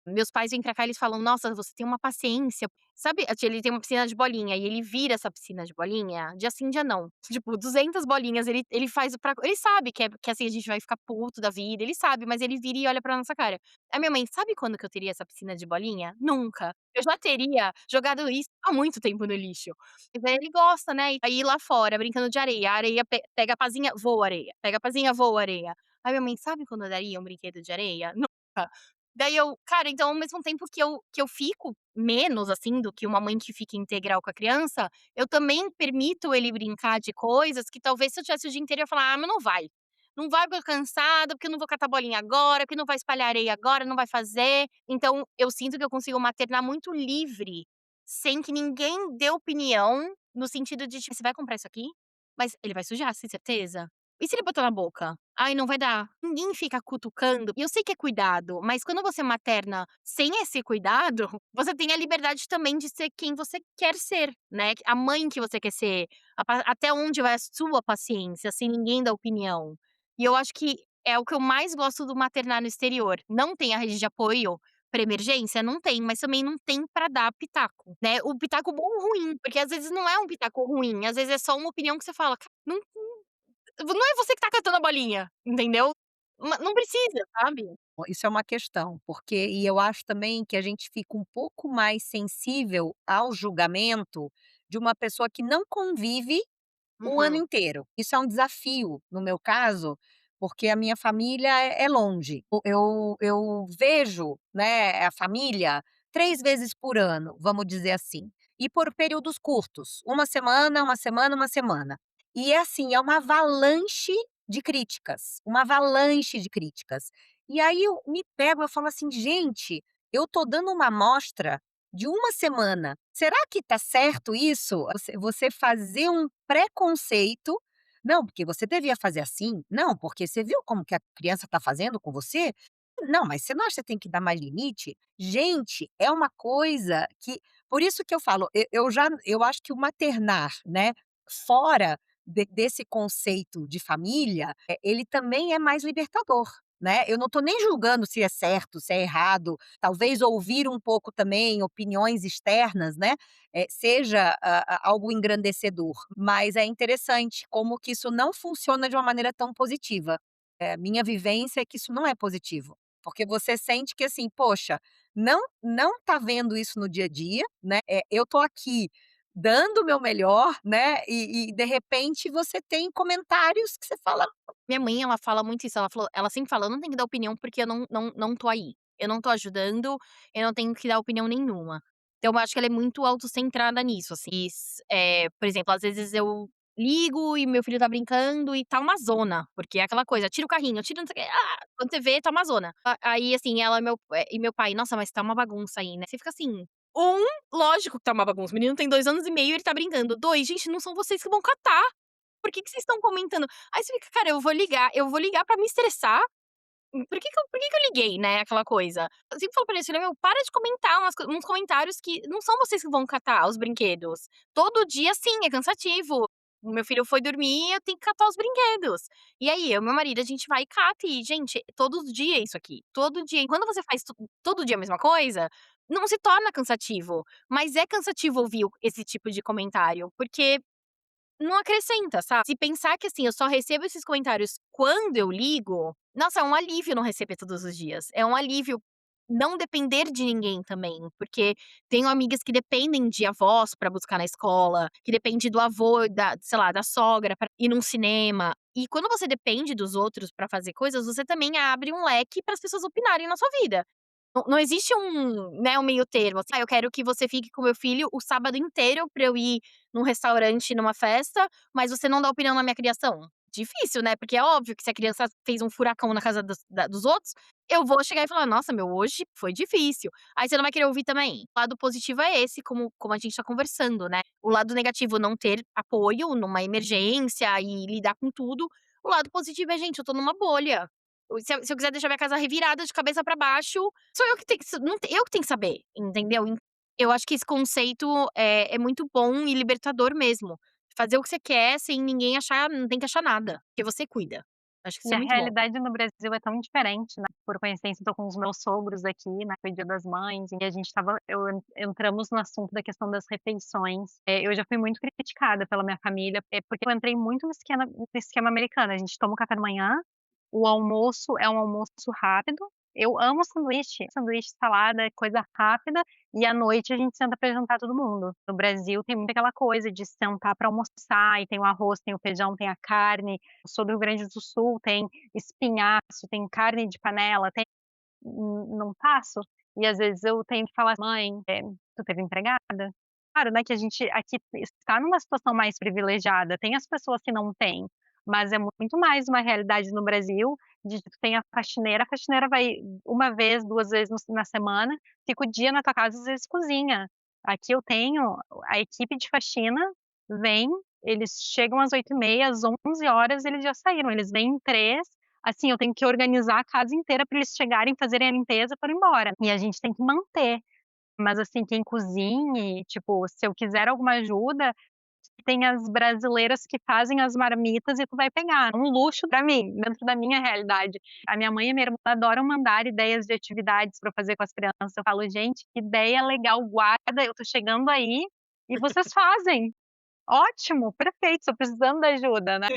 [SPEAKER 3] Meus pais vêm pra cá, eles falam: "Nossa, você tem uma paciência". Sabe, ele tem uma piscina de bolinha e ele vira essa piscina de bolinha, dia sim, dia não. Tipo, 200 bolinhas, ele faz pra ele sabe que assim a gente vai ficar puto da vida, ele sabe, mas ele vira e olha pra nossa cara. A minha mãe: "Sabe quando que eu teria essa piscina de bolinha? Nunca. Eu já teria jogado isso há muito tempo no lixo". Mas aí ele gosta, né, e aí lá fora brincando de areia, a areia pega a pazinha, voa areia, pega a pazinha, voa areia. Aí minha mãe: "Sabe quando eu daria um brinquedo de areia? Nunca". Daí cara, então ao mesmo tempo que eu fico menos, assim, do que uma mãe que fica integral com a criança, eu também permito ele brincar de coisas que talvez se eu tivesse o dia inteiro eu ia falar: "Ah, mas não vai. Não vai porque eu tô cansada, porque eu não vou catar bolinha agora, porque não vai espalhar areia agora, não vai fazer". Então eu sinto que eu consigo maternar muito livre, sem que ninguém dê opinião, no sentido de tipo: "Você vai comprar isso aqui? Mas ele vai sujar, você tem certeza? E se ele botar na boca? Ai, não vai dar". Ninguém fica cutucando. E eu sei que é cuidado, mas quando você materna sem esse cuidado, você tem a liberdade também de ser quem você quer ser, né, a mãe que você quer ser, até onde vai a sua paciência, sem ninguém dar opinião. E eu acho que é o que eu mais gosto do maternar no exterior. Não tem a rede de apoio pra emergência? Não tem, mas também não tem pra dar pitaco, né, o pitaco bom ou ruim, porque às vezes não é um pitaco ruim, às vezes é só uma opinião que você fala: "Ca não é você que tá catando a bolinha", entendeu? Não precisa, sabe?
[SPEAKER 2] Isso é uma questão, porque e eu acho também que a gente fica um pouco mais sensível ao julgamento de uma pessoa que não convive o ano
[SPEAKER 3] Uhum,
[SPEAKER 2] inteiro. Isso é um desafio, no meu caso, porque a minha família é longe. Eu vejo, né, a família 3 vezes por ano, vamos dizer assim, e por períodos curtos, uma semana, uma semana, uma semana. E é assim, é uma avalanche de críticas, uma avalanche de críticas. E aí eu me pego, eu falo assim: "Gente, eu tô dando uma amostra de uma semana. Será que tá certo isso? Você fazer um preconceito, não, porque você devia fazer assim, não, porque você viu como que a criança está fazendo com você? Não, mas você não acha que você tem que dar mais limite? Gente, é uma coisa que por isso que eu falo, eu acho que o maternar, né, fora desse conceito de família, ele também é mais libertador, né. Eu não estou nem julgando se é certo, se é errado, talvez ouvir um pouco também opiniões externas, né, seja algo engrandecedor, mas é interessante como que isso não funciona de uma maneira tão positiva. Minha vivência é que isso não é positivo, porque você sente que assim, poxa, não tá vendo isso no dia a dia, né, eu tô aqui dando o meu melhor, né, e de repente você tem comentários que você fala:
[SPEAKER 3] minha mãe, ela fala muito isso, ela sempre fala: "Eu não tenho que dar opinião, porque eu não tô aí. Eu não tô ajudando, eu não tenho que dar opinião nenhuma". Então eu acho que ela é muito autocentrada nisso, assim. Por exemplo, às vezes eu ligo e meu filho tá brincando e tá uma zona, porque é aquela coisa: "Tira o carrinho, tira não sei o quê", quando você vê, tá uma zona. Aí, assim, ela e meu pai: "Nossa, mas tá uma bagunça aí, né". Você fica assim: lógico que tá uma bagunça, o menino tem 2 anos e meio e ele tá brincando. 2, gente, não são vocês que vão catar. Por que vocês estão comentando?". Aí você fica: "Cara, eu vou ligar pra me estressar? Por que que eu liguei?", né, aquela coisa. Eu sempre falo pra ele assim: "Meu, para de comentar uns comentários que não são vocês que vão catar os brinquedos. Todo dia sim, é cansativo. O meu filho foi dormir, eu tenho que catar os brinquedos". E aí, eu e meu marido, a gente vai e cata e, gente, todo dia é isso aqui, todo dia. E quando você faz todo dia a mesma coisa, não se torna cansativo, mas é cansativo ouvir esse tipo de comentário, porque não acrescenta, sabe. Se pensar que, assim, eu só recebo esses comentários quando eu ligo, nossa, é um alívio não receber todos os dias. É um alívio não depender de ninguém também, porque tenho amigas que dependem de avós pra buscar na escola, que depende do avô, da sei lá, da sogra pra ir num cinema. E quando você depende dos outros pra fazer coisas, você também abre um leque para as pessoas opinarem na sua vida. Não existe né, um meio termo, assim: "Ah, eu quero que você fique com meu filho o sábado inteiro pra eu ir num restaurante, numa festa, mas você não dá opinião na minha criação". Difícil, né, porque é óbvio que se a criança fez um furacão na casa dos outros, eu vou chegar e falar: "Nossa, meu, hoje foi difícil". Aí você não vai querer ouvir também. O lado positivo é esse, como a gente tá conversando, né. O lado negativo, não ter apoio numa emergência e lidar com tudo. O lado positivo é: "Gente, eu tô numa bolha. Se eu quiser deixar minha casa revirada de cabeça pra baixo, sou eu que tenho que sa não te eu que tenho que saber", entendeu. Eu acho que esse conceito é muito bom e libertador mesmo. Fazer o que você quer sem ninguém achar, não tem que achar nada, porque você cuida. Acho que isso
[SPEAKER 1] E
[SPEAKER 3] é
[SPEAKER 1] a
[SPEAKER 3] muito bom.
[SPEAKER 1] realidade no Brasil é tão diferente, né, por coincidência, estou com os meus sogros aqui, né, foi Dia das Mães, e a gente estava eu en entramos no assunto da questão das refeições. Eu já fui muito criticada pela minha família, porque eu entrei muito no esquema americano, a gente toma o café da manhã, o almoço é um almoço rápido, eu amo sanduíche, salada, é coisa rápida, e à noite a gente senta para jantar todo mundo. No Brasil tem muito aquela coisa de sentar para almoçar, e tem o arroz, tem o feijão, tem a carne. Eu sou do Rio Grande do Sul, tem espinhaço, tem carne de panela, tem não passo, e às vezes eu tenho que falar: "Mãe, tu teve empregada?". Claro, né, que a gente aqui está numa situação mais privilegiada, tem as pessoas que não têm, mas é muito mais uma realidade no Brasil de tu tem a faxineira vai uma vez, 2 vezes na semana, fica o dia na tua casa, às vezes cozinha. Aqui eu tenho a equipe de faxina vem, eles chegam às 8h30, às 11 horas eles já saíram, eles vêm em 3. Assim, eu tenho que organizar a casa inteira para eles chegarem, fazerem a limpeza, e foram embora. E a gente tem que manter. Mas, assim, quem cozinhe, tipo, se eu quiser alguma ajuda, tem as brasileiras que fazem as marmitas e tu vai pegar. Um luxo pra mim, dentro da minha realidade. A minha mãe e minha irmã adoram mandar ideias de atividades pra fazer com as crianças. Eu falo: "Gente, que ideia legal, guarda, eu tô chegando aí e vocês fazem". Ótimo, perfeito, estou precisando da ajuda, né.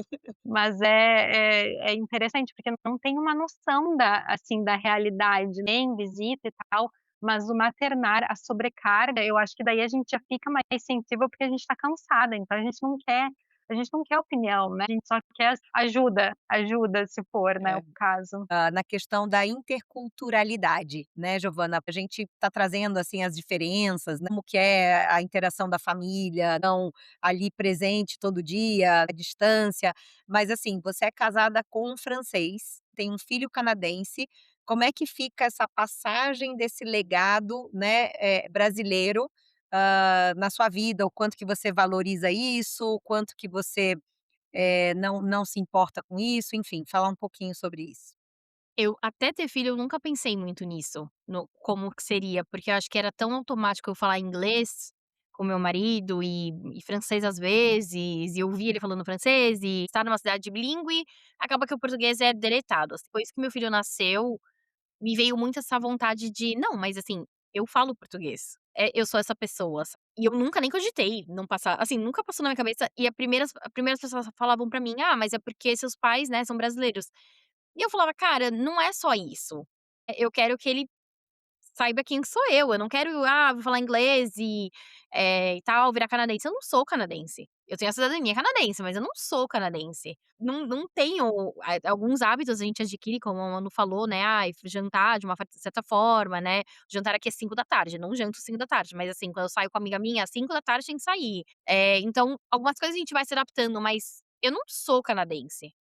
[SPEAKER 1] Mas é interessante, porque não tem uma noção assim, da realidade, nem visita e tal, mas o maternar, a sobrecarga, eu acho que daí a gente já fica mais sensível, porque a gente está cansada, então a gente não quer opinião, né, a gente só quer ajuda se for, né, o
[SPEAKER 2] É.
[SPEAKER 1] caso.
[SPEAKER 2] Na questão da interculturalidade, né, Giovana, a gente está trazendo, assim, as diferenças, né, como que é a interação da família, não ali presente todo dia, à distância, mas assim, você é casada com um francês, tem um filho canadense, como é que fica essa passagem desse legado, né, brasileiro, na sua vida? O quanto que você valoriza isso, o quanto que você, não se importa com isso, enfim, falar um pouquinho sobre isso.
[SPEAKER 3] Eu até ter filho, eu nunca pensei muito nisso, no como que seria, porque eu acho que era tão automático eu falar inglês com meu marido e francês às vezes, e ouvir ele falando francês e estar numa cidade bilíngue, acaba que o português é deletado. Assim, depois que meu filho nasceu, me veio muito essa vontade de: "Não, mas assim, eu falo português, eu sou essa pessoa", e eu nunca nem cogitei não passar, assim, nunca passou na minha cabeça, e a primeiras pessoas falavam pra mim: "Ah, mas é porque seus pais, né, são brasileiros". E eu falava: "Cara, não é só isso. Eu quero que ele saiba quem sou eu. Eu não quero, vou falar inglês e tal, virar canadense". Eu não sou canadense. Eu tenho a cidadania canadense, mas eu não sou canadense. Não tenho alguns hábitos a gente adquire, como a Manu falou, né, jantar de uma certa forma, né. O jantar aqui é 5 da tarde, eu não janto 5 da tarde, mas, assim, quando eu saio com a amiga minha, às 5 da tarde tem que sair. Então, algumas coisas a gente vai se adaptando, mas eu não sou canadense.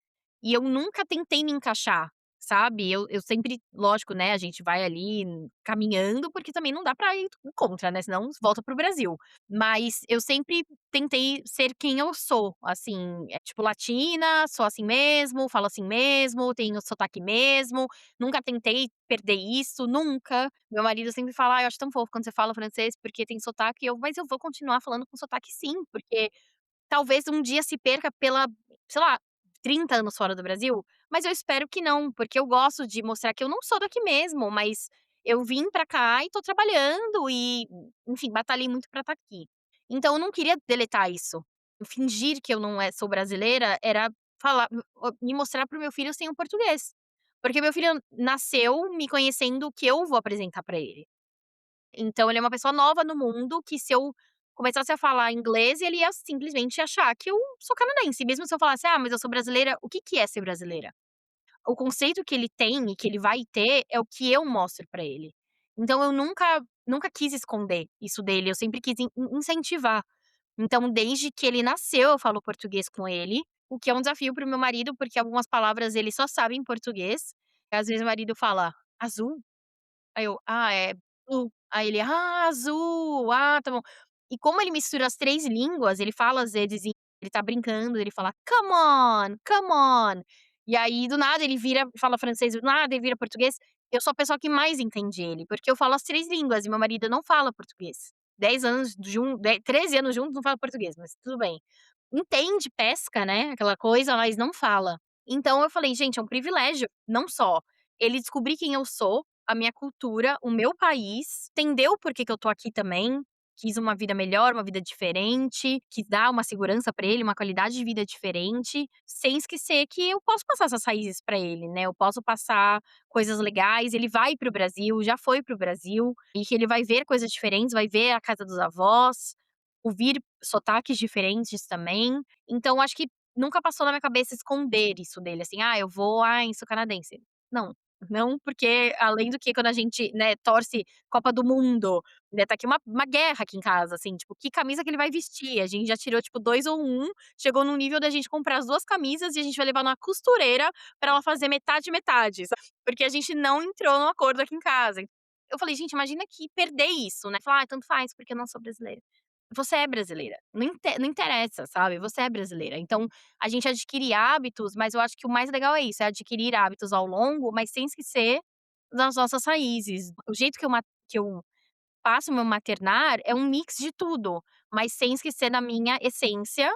[SPEAKER 3] E eu nunca tentei me encaixar, sabe. Eu sempre, lógico, né, a gente vai ali caminhando, porque também não dá pra ir contra, né, senão volta para o Brasil. Mas eu sempre tentei ser quem eu sou, assim, tipo latina, sou assim mesmo, falo assim mesmo, tenho sotaque mesmo, nunca tentei perder isso, nunca. Meu marido sempre fala: "Ai, eu acho tão fofo quando você fala francês, porque tem sotaque", "Mas eu vou continuar falando com sotaque sim, porque talvez um dia se perca pela, sei lá, 30 anos fora do Brasil, mas eu espero que não, porque eu gosto de mostrar que eu não sou daqui mesmo, mas eu vim pra cá e tô trabalhando e, enfim, batalhei muito pra estar aqui. Então eu não queria deletar isso. Fingir que eu não sou brasileira era falar me mostrar para o meu filho sem o português. Porque meu filho nasceu me conhecendo o que eu vou apresentar pra ele. Então ele é uma pessoa nova no mundo, que se eu começasse a falar inglês, ele ia simplesmente achar que eu sou canadense. Mesmo se eu falasse: "Ah, mas eu sou brasileira", o que que é ser brasileira? O conceito que ele tem e que ele vai ter é o que eu mostro pra ele. Então eu nunca quis esconder isso dele, eu sempre quis incentivar. Então desde que ele nasceu eu falo português com ele, o que é um desafio para o meu marido, porque algumas palavras ele só sabe em português. Às vezes o marido fala: "Azul?" Aí eu: "Ah, é blue". Aí ele: "Ah, azul. Ah, tá bom". E como ele mistura as 3 línguas, ele fala às vezes ele tá brincando, ele fala: "Come on, come on". E aí do nada ele vira fala francês, do nada ele vira português. Eu sou a pessoa que mais entende ele, porque eu falo as 3 línguas e meu marido não fala português. 10 anos 13 anos juntos, não fala português, mas tudo bem. Entende, pesca, né, aquela coisa, mas não fala. Então eu falei: "Gente, é um privilégio, não só ele descobrir quem eu sou, a minha cultura, o meu país, entendeu por que que eu tô aqui também, quis uma vida melhor, uma vida diferente, quis dar uma segurança pra ele, uma qualidade de vida diferente, sem esquecer que eu posso passar essas raízes pra ele, né, eu posso passar coisas legais, ele vai para o Brasil, já foi para o Brasil, e que ele vai ver coisas diferentes, vai ver a casa dos avós, ouvir sotaques diferentes também. Então acho que nunca passou na minha cabeça esconder isso dele, assim: "Ah, eu vou sou canadense". Não, não, porque além do que quando a gente, né, torce Copa do Mundo, né, tá aqui uma guerra aqui em casa, assim, tipo, que camisa que ele vai vestir? A gente já tirou, tipo, 2 ou um, chegou num nível da gente comprar as 2 camisas e a gente vai levar numa costureira pra ela fazer metade, metade, sabe, porque a gente não entrou num acordo aqui em casa. Eu falei: "Gente, imagina que perder isso, né, falar: 'Ai, tanto faz, porque eu não sou brasileira'". Você é brasileira, não interessa, sabe, você é brasileira. Então, a gente adquire hábitos, mas eu acho que o mais legal é isso, é adquirir hábitos ao longo, mas sem esquecer das nossas raízes. O jeito que eu passo o meu maternar é um mix de tudo, mas sem esquecer da minha essência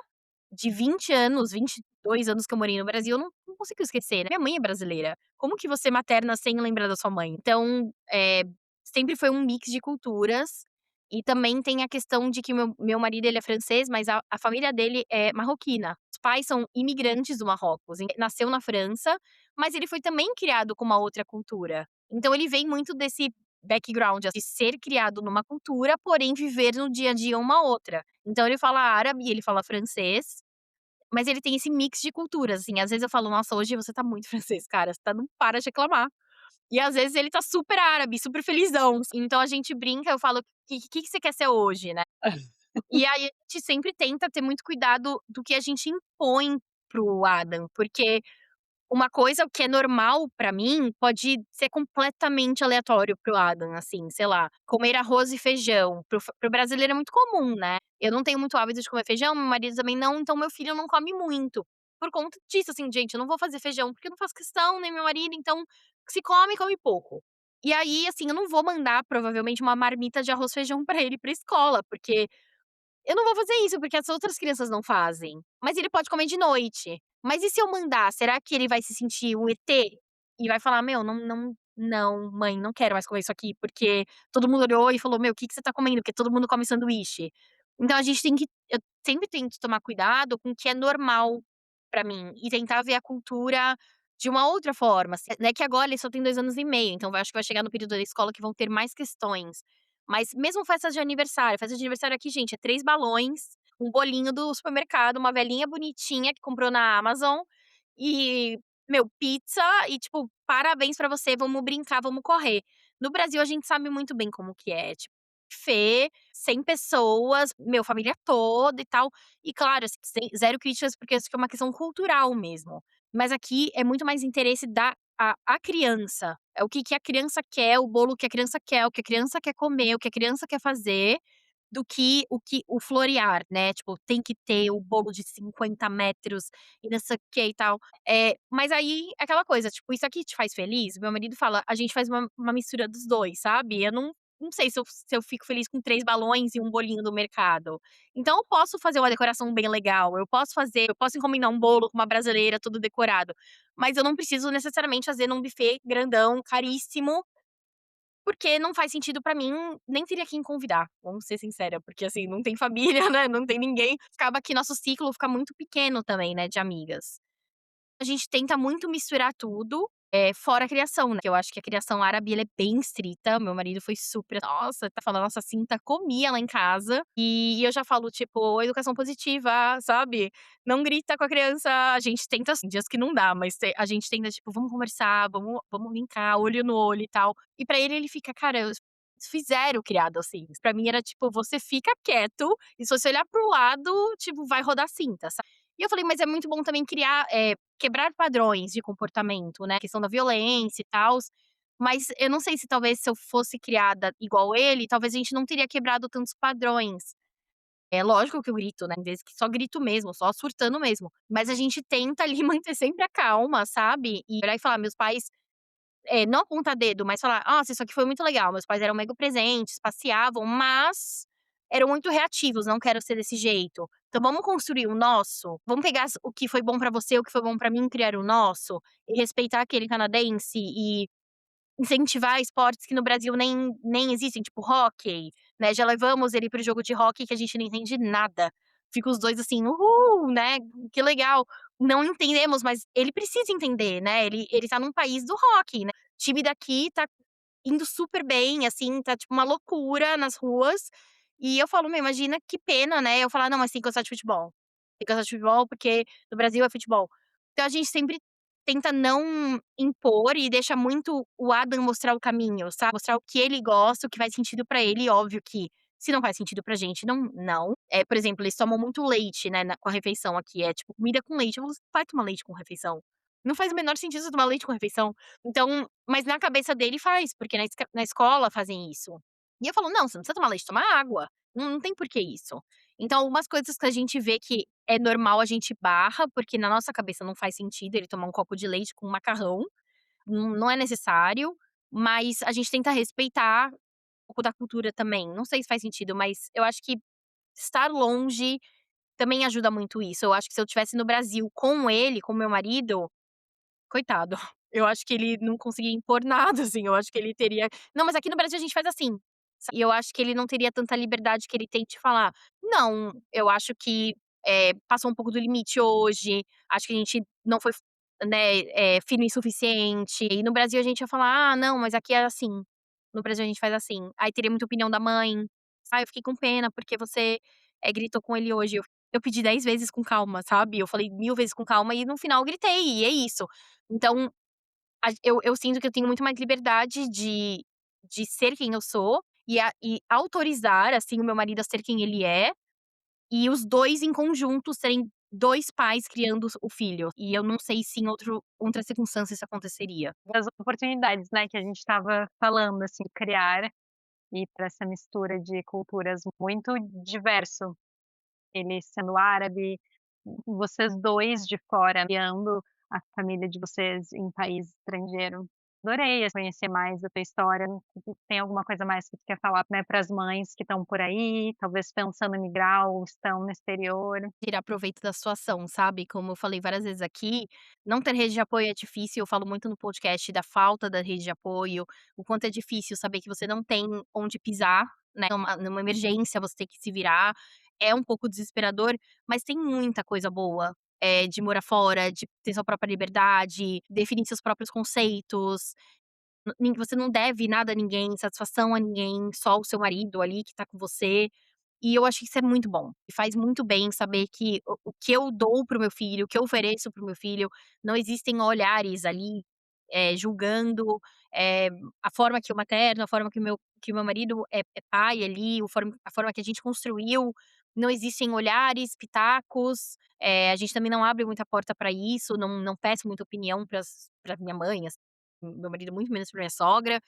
[SPEAKER 3] de 20 anos, 22 anos que eu morei no Brasil, eu não consigo esquecer, né. Minha mãe é brasileira, como que você materna sem lembrar da sua mãe? Então, sempre foi um mix de culturas, e também tem a questão de que meu marido ele é francês, mas a família dele é marroquina. Os pais são imigrantes do Marrocos, nasceu na França, mas ele foi também criado com uma outra cultura. Então ele vem muito desse background, de ser criado numa cultura, porém viver no dia a dia uma outra. Então ele fala árabe, ele fala francês, mas ele tem esse mix de culturas, assim, às vezes eu falo: "Nossa, hoje você tá muito francês, cara, você não para de reclamar". E às vezes ele tá super árabe, super felizão. Então a gente brinca, eu falo: Que você quer ser hoje, né?". E aí a gente sempre tenta ter muito cuidado do que a gente impõe para o Adam, porque uma coisa que é normal pra mim, pode ser completamente aleatório para o Adam, assim, sei lá, comer arroz e feijão, para o brasileiro é muito comum, né. Eu não tenho muito hábito de comer feijão, meu marido também não, então meu filho não come muito. Por conta disso, assim: "Gente, eu não vou fazer feijão, porque eu não faço questão, nem meu marido, então se come, come pouco". E aí, assim, eu não vou mandar provavelmente uma marmita de arroz e feijão pra ele pra escola, porque eu não vou fazer isso, porque as outras crianças não fazem, mas ele pode comer de noite. Mas e se eu mandar, será que ele vai se sentir um ET? E vai falar: "Meu, não, mãe, não quero mais comer isso aqui, porque todo mundo olhou e falou: 'Meu, o que que você tá comendo?'", porque todo mundo come sanduíche. Então a gente tem que eu sempre tento tomar cuidado com o que é normal pra mim e tentar ver a cultura de uma outra forma, né, que agora ele só tem 2 anos e meio, então acho que vai chegar no período da escola que vão ter mais questões. Mas mesmo festa de aniversário aqui, gente, é 3 balões, um bolinho do supermercado, uma velinha bonitinha que comprou na Amazon e, meu, pizza e tipo: "Parabéns pra você, vamos brincar, vamos correr". No Brasil a gente sabe muito bem como que é, tipo, buffet, 100 pessoas, meu, família toda e tal. E claro, assim, sem zero críticas, porque isso aqui é uma questão cultural mesmo. Mas aqui é muito mais interesse da a criança. É o que que a criança quer, o bolo que a criança quer, o que a criança quer comer, o que a criança quer fazer, do que o florear, né, tipo, tem que ter o bolo de 50 metros e não sei o que e tal. Mas aí, é aquela coisa, tipo, isso aqui te faz feliz? Meu marido fala: "A gente faz uma mistura dos 2, sabe. Eu não sei se eu fico feliz com 3 balões e um bolinho do mercado. Então eu posso fazer uma decoração bem legal, eu posso encomendar um bolo com uma brasileira todo decorado, mas eu não preciso necessariamente fazer num buffet grandão, caríssimo, porque não faz sentido pra mim, nem teria quem convidar, vamos ser sincera, porque, assim, não tem família, né, não tem ninguém, acaba que nosso ciclo fica muito pequeno também, né, de amigas. A gente tenta muito misturar tudo, Fora a criação, né, que eu acho que a criação árabe, ela é bem estrita, meu marido foi super nossa, tá falando, nossa cinta comia lá em casa, e eu já falo, tipo, educação positiva, sabe, não grita com a criança, a gente tenta assim, dias que não dá, mas a gente tenta, tipo, vamos conversar, vamos brincar, olho no olho e tal. E pra ele fica: "Cara, eu fui 0 criado assim". Pra mim era tipo: "Você fica quieto, e se você olhar para o lado, tipo, vai rodar cinta", sabe. E eu falei: "Mas é muito bom também criar, quebrar padrões de comportamento, né, a questão da violência e tals, mas eu não sei se talvez se eu fosse criada igual ele, talvez a gente não teria quebrado tantos padrões. É lógico que eu grito, né, tem vezes que só grito mesmo, só surtando mesmo, mas a gente tenta ali manter sempre a calma, sabe, e olhar e falar: "Meus pais", não apontar dedo, mas falar: "Nossa, isso aqui foi muito legal, meus pais eram mega presentes, passeavam, mas eram muito reativos, não quero ser desse jeito. Então vamos construir o nosso? Vamos pegar o que foi bom pra você, o que foi bom pra mim, criar o nosso? E respeitar aquele canadense e incentivar esportes que no Brasil nem existem, tipo hóquei, né, já levamos ele para o jogo de hóquei que a gente não entende nada. Fica os 2 assim: "Uhul, né, que legal". Não entendemos, mas ele precisa entender, né, ele tá num país do hóquei, né. O time daqui tá indo super bem, assim, tá tipo uma loucura nas ruas, e eu falo: "Meu, imagina que pena, né, eu falar: 'Não, mas tem que gostar de futebol. Tem que gostar de futebol, porque no Brasil é futebol'". Então a gente sempre tenta não impor e deixa muito o Adam mostrar o caminho, sabe, mostrar o que ele gosta, o que faz sentido pra ele e óbvio que se não faz sentido pra gente, não. Por exemplo, eles tomam muito leite, né, com a refeição aqui, é tipo comida com leite, eu falo: "Você vai tomar leite com refeição? Não faz o menor sentido você tomar leite com refeição". Então mas na cabeça dele faz, porque na escola fazem isso. E eu falo: "Não, você não precisa tomar leite, toma água, não tem por que isso". Então algumas coisas que a gente vê que é normal, a gente barra, porque na nossa cabeça não faz sentido ele tomar um copo de leite com macarrão, não é necessário, mas a gente tenta respeitar um pouco da cultura também. Não sei se faz sentido, mas eu acho que estar longe também ajuda muito isso. Eu acho que se eu estivesse no Brasil com ele, com meu marido, coitado, eu acho que ele não conseguia impor nada, assim, eu acho que ele teria: "Não, mas aqui no Brasil a gente faz assim". E eu acho que ele não teria tanta liberdade que ele tem de falar: "Não, eu acho que, passou um pouco do limite hoje, acho que a gente não foi, né, fino o suficiente". E no Brasil a gente ia falar: "Ah, não, mas aqui é assim, no Brasil a gente faz assim". Aí teria muita opinião da mãe: "Ah, eu fiquei com pena porque você, gritou com ele hoje". Eu pedi 10 vezes com calma, sabe, eu falei 1000 vezes com calma e no final eu gritei, e é isso. Então, eu sinto que eu tenho muito mais liberdade de ser quem eu sou e autorizar, assim, o meu marido a ser quem ele é, e os 2 em conjunto serem 2 pais criando o filho. E eu não sei se em outra circunstância isso aconteceria.
[SPEAKER 1] Das oportunidades, né, que a gente estava falando, assim, criar e para essa mistura de culturas muito diverso. Ele sendo árabe, vocês 2 de fora criando a família de vocês em país estrangeiro. Adorei conhecer mais da tua história. Tem alguma coisa mais que tu quer falar, né, para as mães que estão por aí, talvez pensando em migrar ou estão no exterior?
[SPEAKER 3] Tirar proveito da situação, sabe, como eu falei várias vezes aqui, não ter rede de apoio é difícil, eu falo muito no podcast da falta da rede de apoio, o quanto é difícil saber que você não tem onde pisar, né, numa emergência você tem que se virar, é um pouco desesperador, mas tem muita coisa boa, de morar fora, de ter sua própria liberdade, definir seus próprios conceitos, você não deve nada a ninguém, satisfação a ninguém, só o seu marido ali que tá com você. E eu acho que isso é muito bom. E faz muito bem saber que o que eu dou para o meu filho, o que eu ofereço para o meu filho, não existem olhares ali, julgando, eh, a forma que eu materno, a forma que o meu marido é pai ali, a forma que a gente construiu, não existem olhares, pitacos, a gente também não abre muita porta para isso, não peço muita opinião pra minha mãe, assim, meu marido muito menos pra minha sogra.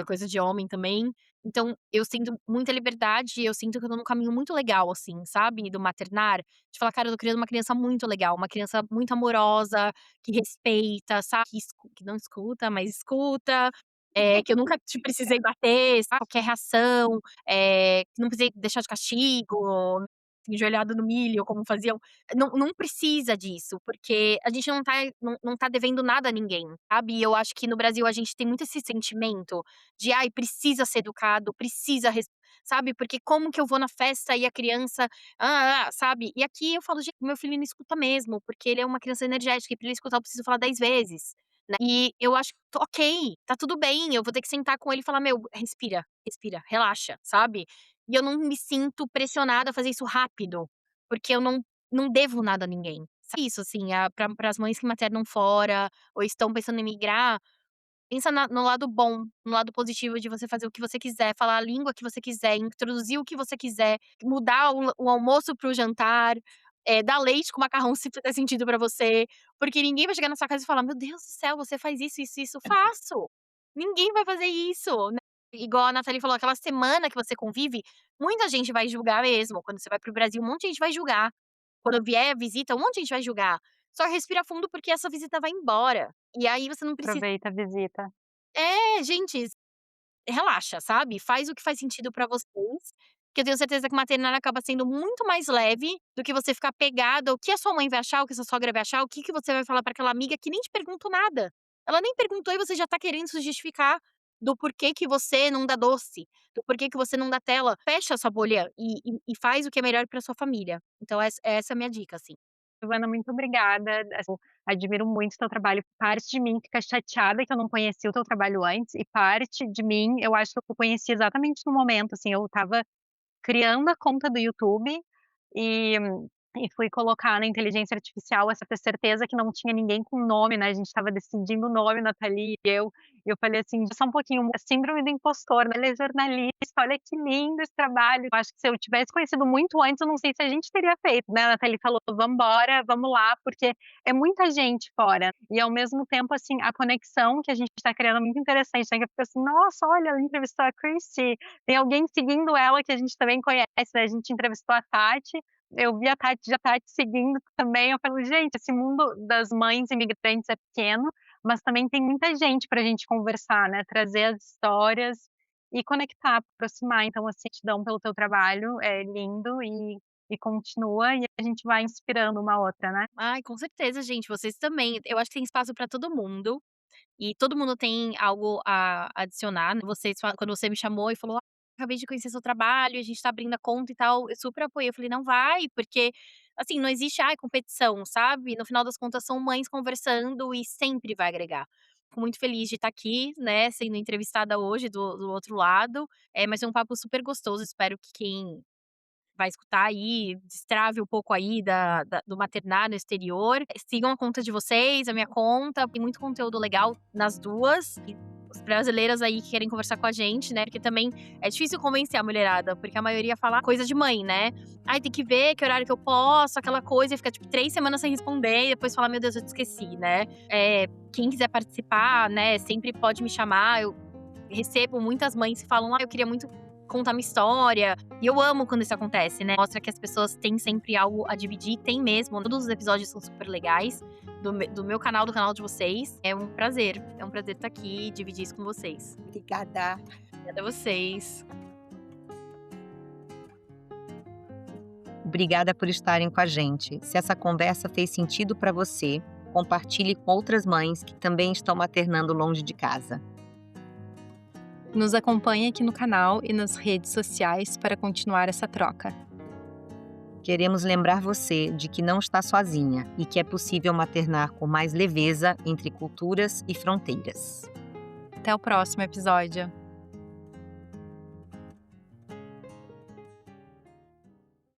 [SPEAKER 3] Coisa de homem também. Então, eu sinto muita liberdade e eu sinto que eu tô num caminho muito legal, assim, sabe, do maternar, de falar: "Cara, eu tô criando uma criança muito legal, uma criança muito amorosa, que respeita, sabe, que não escuta, mas escuta, que eu nunca te precisei bater, sabe, qualquer reação, que não precisei deixar de castigo, enjoelhado no milho, como faziam". Não precisa disso, porque a gente não tá devendo nada a ninguém, sabe. E eu acho que no Brasil a gente tem muito esse sentimento de: "Ai, precisa ser educado, precisa sabe, porque como que eu vou na festa e a criança, sabe. E aqui eu falo: "Gente, meu filho não escuta mesmo, porque ele é uma criança energética e pra ele escutar eu preciso falar 10 vezes". né. E eu acho ok, tá tudo bem, eu vou ter que sentar com ele e falar: "Meu, respira, respira, relaxa", sabe. E eu não me sinto pressionada a fazer isso rápido, porque eu não devo nada a ninguém. Isso, assim, para as mães que maternam fora ou estão pensando em migrar, pensa no lado bom, no lado positivo de você fazer o que você quiser, falar a língua que você quiser, introduzir o que você quiser, mudar o almoço para o jantar, dar leite com macarrão se fizer sentido pra você, porque ninguém vai chegar na sua casa e falar: "Meu Deus do céu, você faz isso, isso, isso". Faço. Ninguém vai fazer isso, né. Igual a Nathalie falou, aquela semana que você convive, muita gente vai julgar mesmo. Quando você vai para o Brasil, um monte de gente vai julgar. Quando vier a visita, um monte de gente vai julgar. Só respira fundo, porque essa visita vai embora. E aí você não precisa
[SPEAKER 1] Aproveita a visita.
[SPEAKER 3] gente, relaxa, sabe, faz o que faz sentido pra vocês, que eu tenho certeza que maternar acaba sendo muito mais leve do que você ficar pegada, o que a sua mãe vai achar, o que a sua sogra vai achar, o que você vai falar pra aquela amiga que nem te perguntou nada. Ela nem perguntou e você já tá querendo se justificar do porquê que você não dá doce, do porquê que você não dá tela. Fecha a sua bolha e faz o que é melhor pra sua família. Então essa é a minha dica, assim.
[SPEAKER 1] Giovana, muito obrigada. Assim, admiro muito o teu trabalho. Parte de mim fica chateada que eu não conhecia o teu trabalho antes, e parte de mim, eu acho que eu conheci exatamente no momento, assim, eu estava criando a conta do YouTube e fui colocar na inteligência artificial essa ter certeza que não tinha ninguém com nome, né, a gente estava decidindo o nome, Nathalie e eu falei assim: "Só um pouquinho, a síndrome do impostor, né, ela é jornalista, olha que lindo esse trabalho". Eu acho que se eu tivesse conhecido muito antes, eu não sei se a gente teria feito, né, a Nathalie falou: "Vamos embora, vamos lá", porque é muita gente fora. E ao mesmo tempo, assim, a conexão que a gente está criando é muito interessante, né, que eu fico assim: "Nossa, olha, ela entrevistou a Christy, tem alguém seguindo ela que a gente também conhece", né, a gente entrevistou a Tati, eu vi a Tati, já tá te seguindo também, eu falo: "Gente, esse mundo das mães imigrantes é pequeno, mas também tem muita gente pra gente conversar, né, trazer as histórias e conectar, aproximar". Então, assim, gratidão pelo teu trabalho, é lindo e continua, e a gente vai inspirando uma outra, né.
[SPEAKER 3] Ai, com certeza, gente, vocês também. Eu acho que tem espaço pra todo mundo. E todo mundo tem algo a adicionar, né, quando você me chamou e falou: "Ah, acabei de conhecer seu trabalho, a gente tá abrindo a conta e tal", eu super apoiei, eu falei: "Não, vai", porque, assim, não existe, ai, competição, sabe, no final das contas são mães conversando e sempre vai agregar. Fico muito feliz de estar aqui, né, sendo entrevistada hoje do outro lado, mas foi um papo super gostoso, espero que quem vai escutar aí, destrave um pouco aí do maternar no exterior. Sigam a conta de vocês, a minha conta, tem muito conteúdo legal nas duas. E os brasileiras aí que querem conversar com a gente, né? Porque também é difícil convencer a mulherada, porque a maioria fala coisa de mãe, né? Ai, tem que ver que horário que eu posso, aquela coisa, e fica tipo 3 semanas sem responder, e depois fala, meu Deus, eu te esqueci, né? Quem quiser participar, né, sempre pode me chamar. Eu recebo muitas mães que falam, eu queria muito contar minha história. E eu amo quando isso acontece, né? Mostra que as pessoas têm sempre algo a dividir, tem mesmo. Todos os episódios são super legais. Do meu canal, do canal de vocês. É um prazer estar aqui e dividir isso com vocês.
[SPEAKER 2] Obrigada.
[SPEAKER 3] Obrigada a vocês.
[SPEAKER 2] Obrigada por estarem com a gente. Se essa conversa fez sentido para você, compartilhe com outras mães que também estão maternando longe de casa.
[SPEAKER 4] Nos acompanhe aqui no canal e nas redes sociais para continuar essa troca.
[SPEAKER 2] Queremos lembrar você de que não está sozinha e que é possível maternar com mais leveza entre culturas e fronteiras.
[SPEAKER 4] Até o próximo episódio.